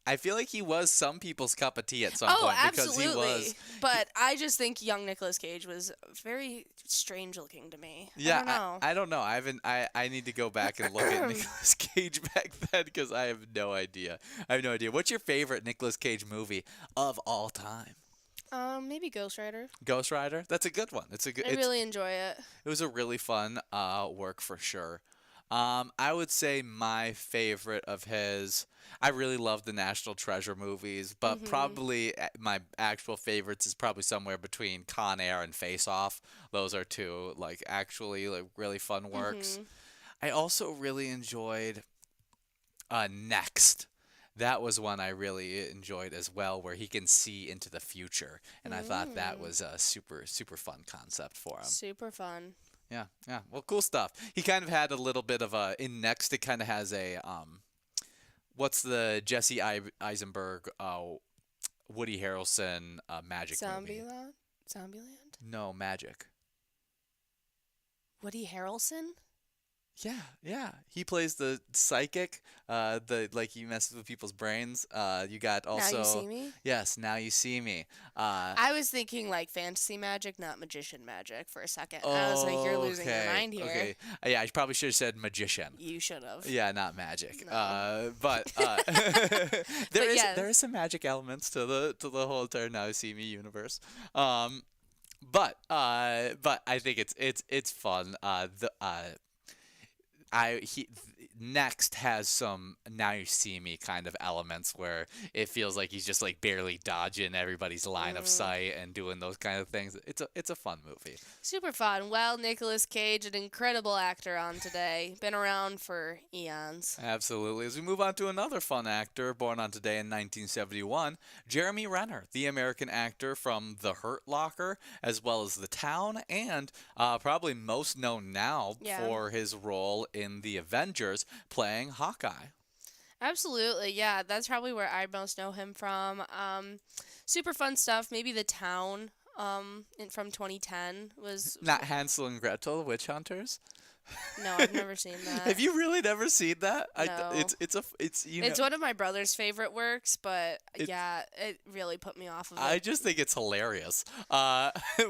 I feel like he was some people's cup of tea at some point because absolutely. he was. But I just think young Nicolas Cage was very strange looking to me. Yeah, I don't know. I don't know. I haven't. I need to go back and look at Nicolas Cage back then because I have no idea. I have no idea. What's your favorite Nicolas Cage movie of all time? Maybe Ghost Rider. Ghost Rider. That's a good one. It's a good. I really enjoy it. It was a really fun work for sure. I would say my favorite of his. I really love the National Treasure movies, but probably my actual favorites is probably somewhere between Con Air and Face Off. Those are two actually really fun works. I also really enjoyed Next. That was one I really enjoyed as well, where he can see into the future, and I thought that was a super fun concept for him. Super fun. Yeah, yeah. Well, cool stuff. He kind of had a little bit of a in Next. It kind of has a what's the Jesse Eisenberg, Woody Harrelson magic movie? Zombieland? No, Magic. Woody Harrelson? Yeah, yeah. He plays the psychic. He messes with people's brains. You got also. Now You See Me? Yes, Now You See Me. I was thinking like fantasy magic, not magician magic for a second. I was like, you're losing your mind here. Okay. Yeah, I probably should have said magician. You should have. Yeah, not magic. No. But there is some magic elements to the whole entire Now You See Me universe. But I think it's fun. Next has some Now You See Me kind of elements where it feels like he's just like barely dodging everybody's line of sight and doing those kind of things. It's a fun movie. Super fun. Well, Nicolas Cage, an incredible actor on today. Been around for eons. Absolutely. As we move on to another fun actor born on today in 1971, Jeremy Renner, the American actor from The Hurt Locker, as well as The Town, and probably most known now for his role in The Avengers, playing Hawkeye. Absolutely, yeah. That's probably where I most know him from. Super fun stuff. Maybe The Town from 2010 was... Not Hansel and Gretel, the Witch Hunters? No, I've never seen that. Have you really never seen that? No. It's one of my brother's favorite works, but it really put me off of it. I just think it's hilarious.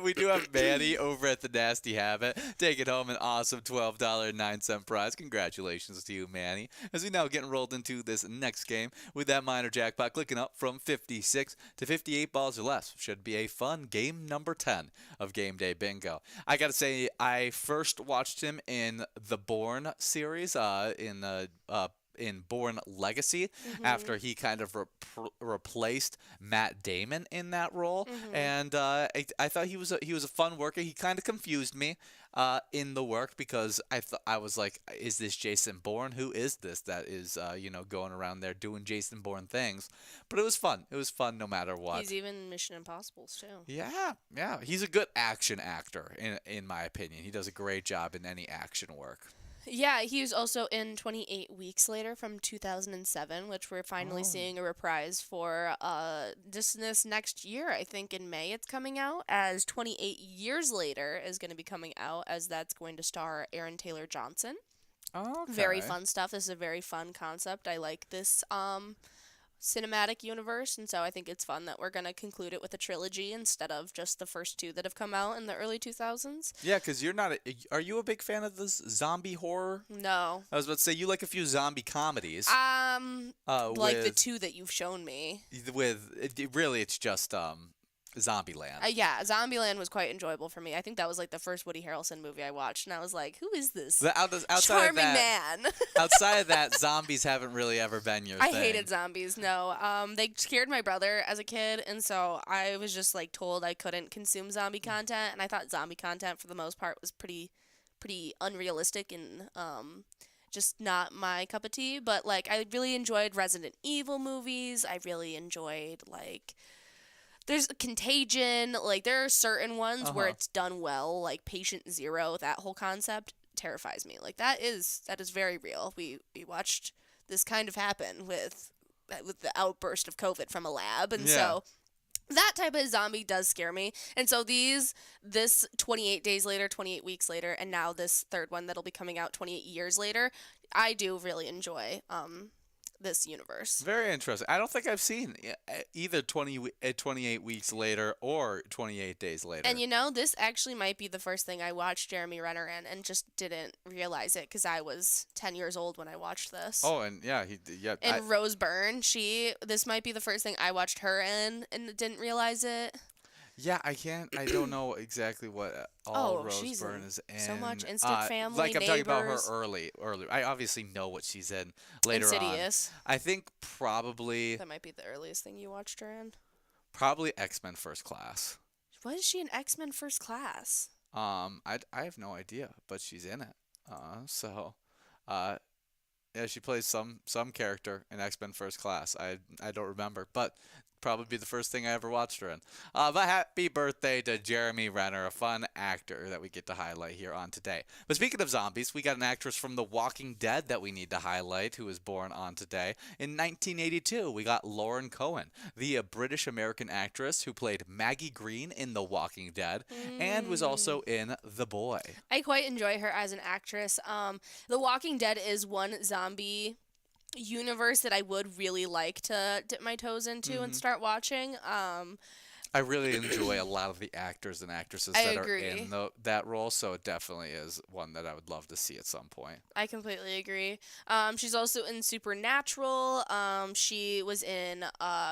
We do have Manny over at the Nasty Habit taking home an awesome $12.09 prize. Congratulations to you, Manny. As we now get enrolled into this next game with that minor jackpot clicking up from 56 to 58 balls or less. Should be a fun game number 10 of Game Day Bingo. I gotta say, I first watched him in the Bourne series, in in Bourne Legacy Mhm. after he kind of replaced Matt Damon in that role, Mhm. and I thought he was a fun worker. He kind of confused me in the work because I was like, is this Jason Bourne? Who is this that is going around there doing Jason Bourne things? But it was fun. It was fun no matter He's what. even Mission Impossibles too. Yeah, yeah, he's a good action actor in my opinion. He does a great job in any action work. Yeah, he was also in 28 Weeks Later from 2007, which we're finally Oh. seeing a reprise for this next year. I think in May it's coming out, as 28 Years Later is going to be coming out, as that's going to star Aaron Taylor Johnson. Very Okay. fun stuff. This is a very fun concept. I like this cinematic universe, and so I think it's fun that we're going to conclude it with a trilogy instead of just the first two that have come out in the early 2000s. Yeah, because you're not. Are you a big fan of this zombie horror? No. I was about to say you like a few zombie comedies. Like the With two that you've shown me. really, it's just Zombieland. Yeah, Zombieland was quite enjoyable for me. I think that was like the first Woody Harrelson movie I watched, and I was like, "Who is this Outside of charming that, man?" outside of that, zombies haven't really ever been your I thing. hated zombies. No, they scared my brother as a kid, and so I was just like told I couldn't consume zombie content, and I thought zombie content for the most part was pretty unrealistic and just not my cup of tea. But like, I really enjoyed Resident Evil movies. I really enjoyed like there's Contagion. Like there are certain ones where Uh-huh. it's done well, like Patient Zero. That whole concept terrifies me. Like that is very real. We watched this kind of happen with the outburst of COVID from a lab, and Yeah. so that type of zombie does scare me. And so this 28 days later, 28 weeks later, and now this third one that'll be coming out 28 years later, I do really enjoy this universe. Very interesting. I don't think I've seen either 28 weeks later or 28 days And later. this actually might be the first thing I watched Jeremy Renner in and just didn't realize it because I was 10 years old when I watched this. Oh, and yeah, yeah. And Rose Byrne, this might be the first thing I watched her in and didn't realize it. Yeah, I can't. I don't know exactly what all Oh, Rose she's Byrne in is in. so much. Instant Family, Like I'm talking about her Neighbors, early. I obviously know what she's in later on. Insidious. I think probably That might be the earliest thing you watched her in. X-Men First Class. What is she in X-Men First Class? I have no idea, but she's in it. Uh, yeah, she plays some character in X-Men First Class. I don't remember, but probably be the first thing I ever watched her in. But happy birthday to Jeremy Renner, a fun actor that we get to highlight here on today. But speaking of zombies, we got an actress from The Walking Dead that we need to highlight who was born on today. In 1982, we got Lauren Cohen, the British-American actress who played Maggie Green in The Walking Dead and was also in The Boy. I quite enjoy her as an actress. The Walking Dead is one zombie universe that I would really like to dip my toes into and start watching. I really enjoy a lot of the actors and actresses I that are agree. in that role, so it definitely is one that I would love to see at some point. I completely agree. She's also in Supernatural. She was in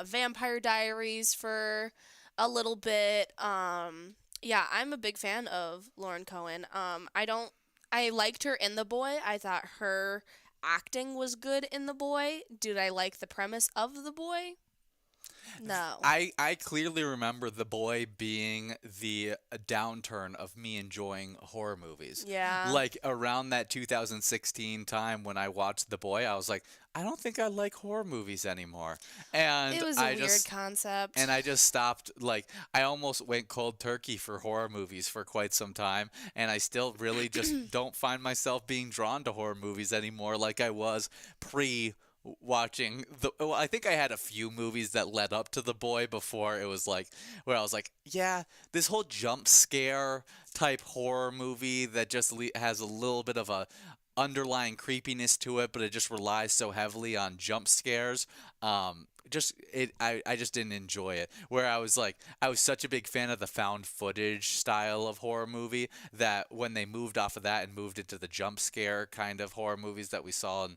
Vampire Diaries for a little bit. Yeah, I'm a big fan of Lauren Cohen. I liked her in The Boy. I thought her acting was good in The Boy. Did I like the premise of The Boy? No. I clearly remember The Boy being the downturn of me enjoying horror movies. Yeah. Like around that 2016 time when I watched The Boy, I was like, I don't think I like horror movies anymore. And It was a weird concept. I just stopped. Like I almost went cold turkey for horror movies for quite some time, and I still really just don't find myself being drawn to horror movies anymore like I was pre watching well, I think I had a few movies that led up to The Boy before it was like where I was like, yeah, this whole jump scare type horror movie that just has a little bit of a underlying creepiness to it, but it just relies so heavily on jump scares. I just didn't enjoy it. Where I was like, I was such a big fan of the found footage style of horror movie that when they moved off of that and moved into the jump scare kind of horror movies that we saw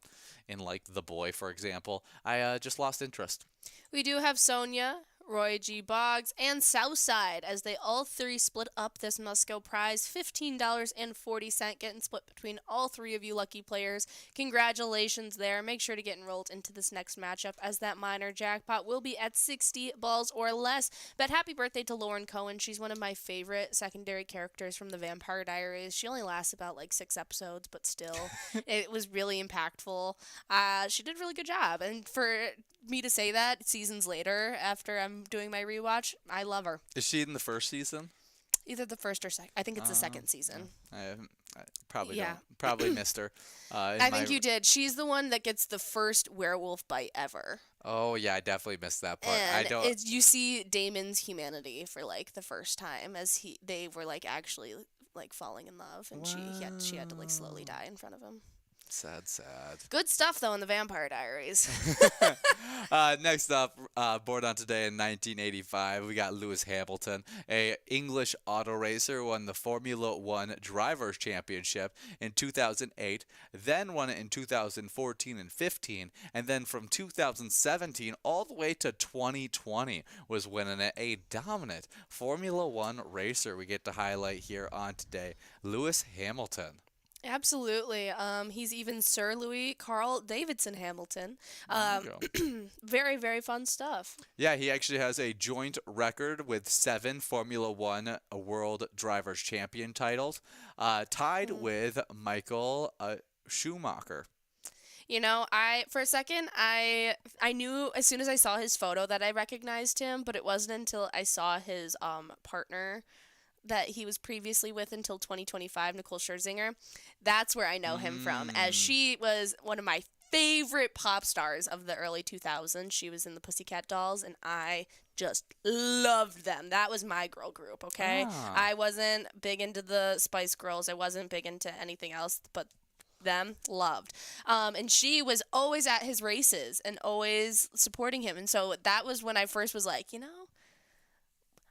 in like The Boy, for example, I just lost interest. We do have Sonia Roy G. Boggs, and Southside, as they all three split up this Musco prize, $15.40, getting split between all three of you lucky players. Congratulations there. Make sure to get enrolled into this next matchup, as that minor jackpot will be at 60 balls or less. But happy birthday to Lauren Cohen. She's one of my favorite secondary characters from the Vampire Diaries. She only lasts about like 6 episodes, but still, it was really impactful. She did a really good job, and for me to say that seasons later after I'm doing my rewatch, I love her. Is she in the first season? Either the first or second. I think it's the second season. I probably missed her. I think you did. She's the one that gets the first werewolf bite ever. Oh yeah, I definitely missed that part. And you see Damon's humanity for like the first time, as they were like actually like falling in love, and she had to like slowly die in front of him. Sad. Good stuff, though, in the Vampire Diaries. Next up, born on today in 1985, we got Lewis Hamilton, a English auto racer, won the Formula One Drivers' Championship in 2008, then won it in 2014 and 15, and then from 2017 all the way to 2020 was winning it. A dominant Formula One racer we get to highlight here on today, Lewis Hamilton. Absolutely. He's even Sir Louis Carl Davidson Hamilton. Very, very fun stuff. Yeah, he actually has a joint record with 7 Formula One World Drivers' Champion titles, tied with Michael Schumacher. You know, for a second, I knew as soon as I saw his photo that I recognized him, but it wasn't until I saw his partner that he was previously with until 2025, Nicole Scherzinger. That's where I know him from, as she was one of my favorite pop stars of the early 2000s. She was in the Pussycat Dolls, and I just loved them. That was my girl group, okay? I wasn't big into the Spice Girls. I wasn't big into anything else, but them loved. And she was always at his races and always supporting him. And so that was when I first was like, you know,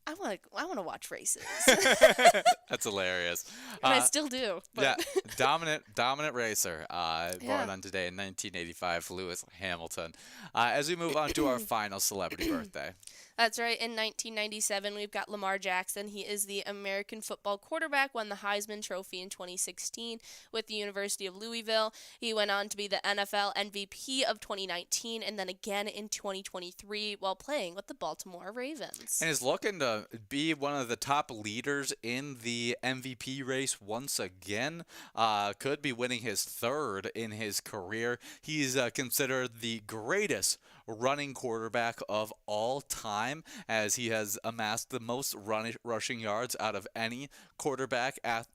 I want to watch races. That's hilarious. And I still do. But. Yeah, dominant racer. Born on today in 1985, Lewis Hamilton. As we move on to our final celebrity birthday. That's right. In 1997, we've got Lamar Jackson. He is the American football quarterback, won the Heisman Trophy in 2016 with the University of Louisville. He went on to be the NFL MVP of 2019 and then again in 2023 while playing with the Baltimore Ravens. And is looking to be one of the top leaders in the MVP race once again. Could be winning his 3rd in his career. He's considered the greatest running quarterback of all time, as he has amassed the most rushing yards out of any quarterback at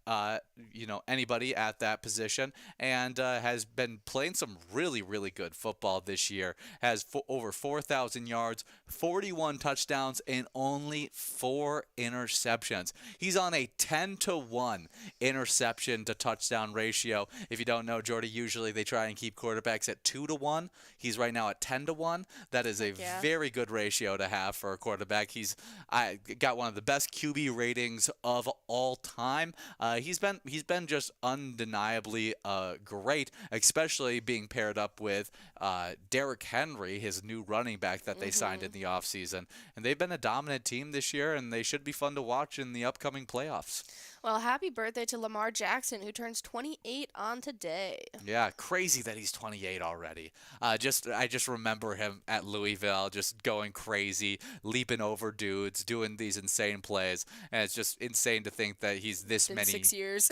anybody at that position, and has been playing some really good football this year. Has over 4,000 yards, 41 touchdowns, and only 4 interceptions. He's on a 10-to-1 interception to touchdown ratio. If you don't know, Jordy, usually they try and keep quarterbacks at 2-to-1. He's right now at 10-to-1. That is a very good ratio to have for a quarterback. He's got one of the best QB ratings of all time. He's been just undeniably great, especially being paired up with Derrick Henry, his new running back that they signed in the offseason. And they've been a dominant team this year, and they should be fun to watch in the upcoming playoffs. Well, happy birthday to Lamar Jackson, who turns 28 on today. Yeah, crazy that he's 28 already. I just remember him at Louisville just going crazy, leaping over dudes, doing these insane plays, and it's just insane to think that he's this many 6 years.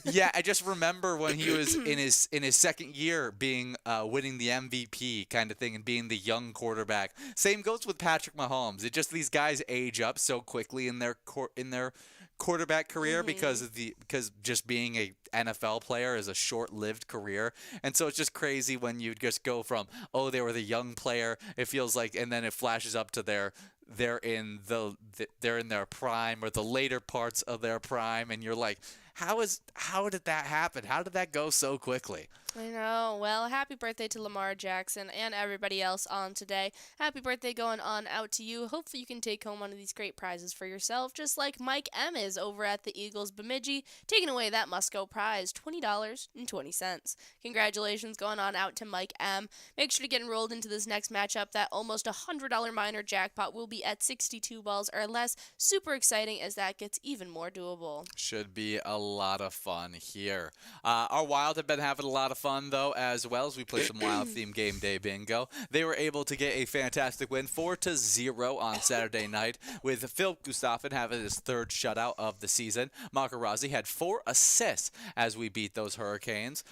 Yeah, I just remember when he was in his 2nd year being winning the MVP kind of thing and being the young quarterback. Same goes with Patrick Mahomes. It just these guys age up so quickly in their quarterback career because just being a NFL player is a short-lived career, and so it's just crazy when you just go from they were the young player, it feels like, and then it flashes up to they're in their prime or the later parts of their prime, and you're like, How did that happen? How did that go so quickly? I know. Well, happy birthday to Lamar Jackson and everybody else on today. Happy birthday going on out to you. Hopefully you can take home one of these great prizes for yourself, just like Mike M is over at the Eagles Bemidji, taking away that must-go prize, $20.20. Congratulations going on out to Mike M. Make sure to get enrolled into this next matchup. That almost $100 minor jackpot will be at 62 balls or less. Super exciting as that gets even more doable. Should be a lot of fun here. Our Wild have been having a lot of fun, though, as well as we play some Wild-themed game day bingo. They were able to get a fantastic win, 4-0 on Saturday night, with Phil Gustafsson having his third shutout of the season. Makarazzi had 4 assists as we beat those Hurricanes.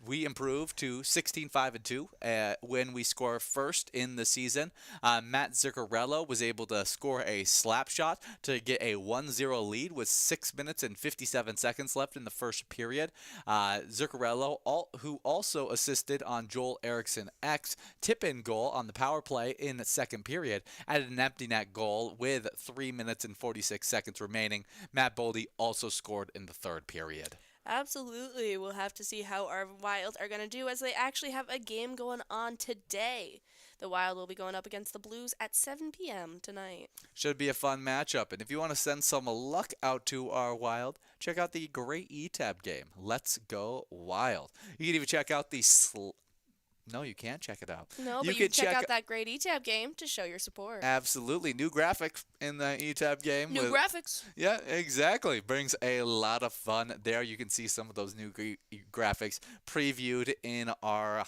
We improved to 16-5-2 when we score first in the season. Matt Zuccarello was able to score a slap shot to get a 1-0 lead with 6 minutes and 57 seconds left in the first period. Zuccarello, who also assisted on Joel Eriksson X tip-in goal on the power play in the second period, added an empty net goal with 3 minutes and 46 seconds remaining. Matt Boldy also scored in the third period. Absolutely. We'll have to see how our Wild are going to do as they actually have a game going on today. The Wild will be going up against the Blues at 7 p.m. tonight. Should be a fun matchup. And if you want to send some luck out to our Wild, check out the great ETAB game. Let's go Wild. You can even check out the No, you can't check it out. No, but you can check out that great ETAB game to show your support. Absolutely. New graphics in the ETAB game. New graphics. Yeah, exactly. Brings a lot of fun there. You can see some of those new graphics previewed in our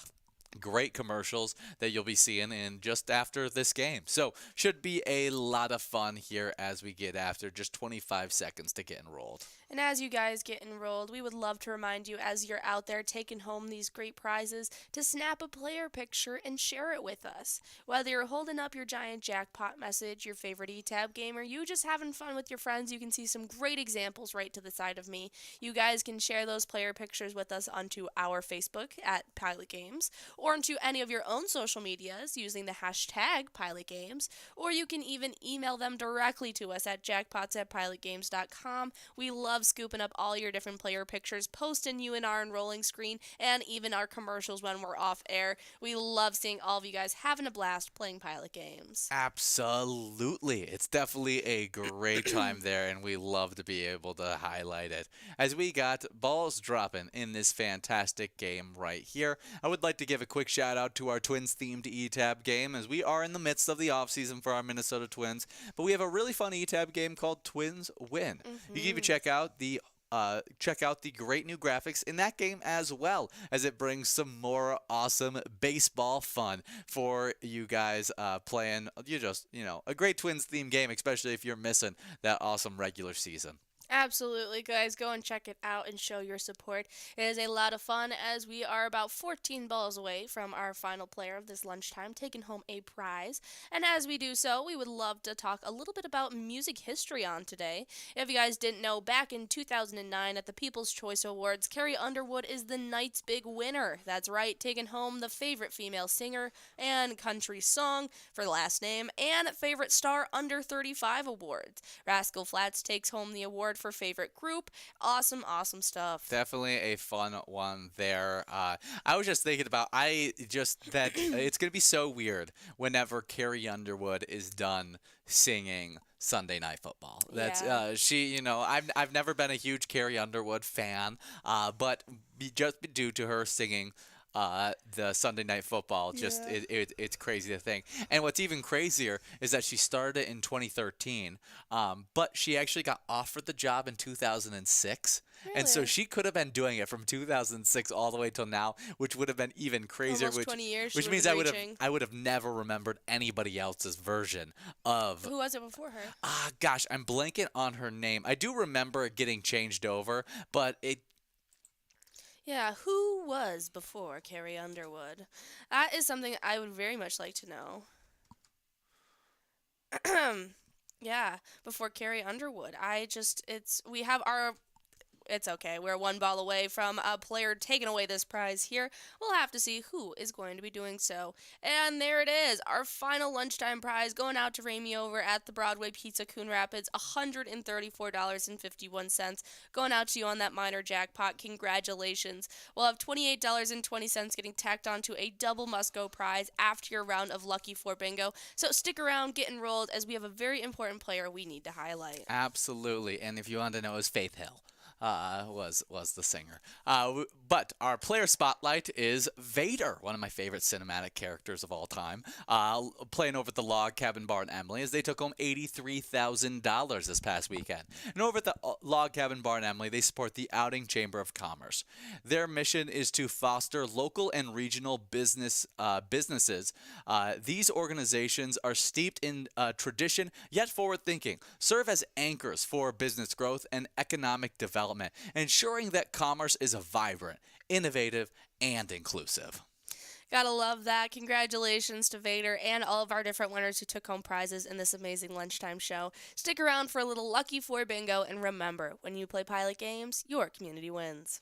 great commercials that you'll be seeing in just after this game. So should be a lot of fun here as we get after just 25 seconds to get enrolled. And as you guys get enrolled, we would love to remind you as you're out there taking home these great prizes to snap a player picture and share it with us. Whether you're holding up your giant jackpot message, your favorite ETAB game, or you just having fun with your friends, you can see some great examples right to the side of me. You guys can share those player pictures with us onto our Facebook at Pilot Games, or onto any of your own social medias using the hashtag Pilot Games, or you can even email them directly to us at jackpots@pilotgames.com. We love scooping up all your different player pictures, posting you in our enrolling screen, and even our commercials when we're off air. We love seeing all of you guys having a blast playing Pilot Games. Absolutely. It's definitely a great time there, and we love to be able to highlight it. As we got balls dropping in this fantastic game right here, I would like to give a quick shout out to our Twins-themed ETAB game, as we are in the midst of the offseason for our Minnesota Twins, but we have a really fun ETAB game called Twins Win. You can even check out the great new graphics in that game as well, as it brings some more awesome baseball fun for you guys playing. A great Twins themed game, especially if you're missing that awesome regular season. Absolutely, guys. Go and check it out and show your support. It is a lot of fun as we are about 14 balls away from our final player of this lunchtime, taking home a prize. And as we do so, we would love to talk a little bit about music history on today. If you guys didn't know, back in 2009 at the People's Choice Awards, Carrie Underwood is the night's big winner. That's right, taking home the favorite female singer and country song for the last name and favorite star under 35 awards. Rascal Flatts takes home the award for favorite group. Awesome stuff. Definitely a fun one there. I was just thinking about that it's gonna be so weird whenever Carrie Underwood is done singing Sunday Night Football. That's I've never been a huge Carrie Underwood fan, but just due to her singing the Sunday Night Football, it's crazy to think. And what's even crazier is that she started in 2013, but she actually got offered the job in 2006. Really? And so she could have been doing it from 2006 all the way till now, which would have been even crazier. Almost 20 years. Which means I would have never remembered anybody else's version of. Who was it before her? Gosh, I'm blanking on her name. I do remember it getting changed over, but it. Yeah, who was before Carrie Underwood? That is something I would very much like to know. Yeah, before Carrie Underwood. We have our it's okay. We're one ball away from a player taking away this prize here. We'll have to see who is going to be doing so. And there it is, our final lunchtime prize going out to Ramey over at the Broadway Pizza Coon Rapids, $134.51 going out to you on that minor jackpot. Congratulations. We'll have $28.20 getting tacked onto a double must-go prize after your round of Lucky 4 bingo. So stick around, get enrolled, as we have a very important player we need to highlight. Absolutely. And if you want to know, it was Faith Hill. Was the singer. But our player spotlight is Vader, one of my favorite cinematic characters of all time, playing over at the Log Cabin Bar in Emily as they took home $83,000 this past weekend. And over at the Log Cabin Bar in Emily, they support the Outing Chamber of Commerce. Their mission is to foster local and regional businesses. These organizations are steeped in tradition, yet forward-thinking, serve as anchors for business growth and economic development, ensuring that commerce is vibrant, innovative, and inclusive. Gotta love that. Congratulations to Vader and all of our different winners who took home prizes in this amazing lunchtime show. Stick around for a little Lucky 4 bingo, and remember, when you play Pilot games, your community wins.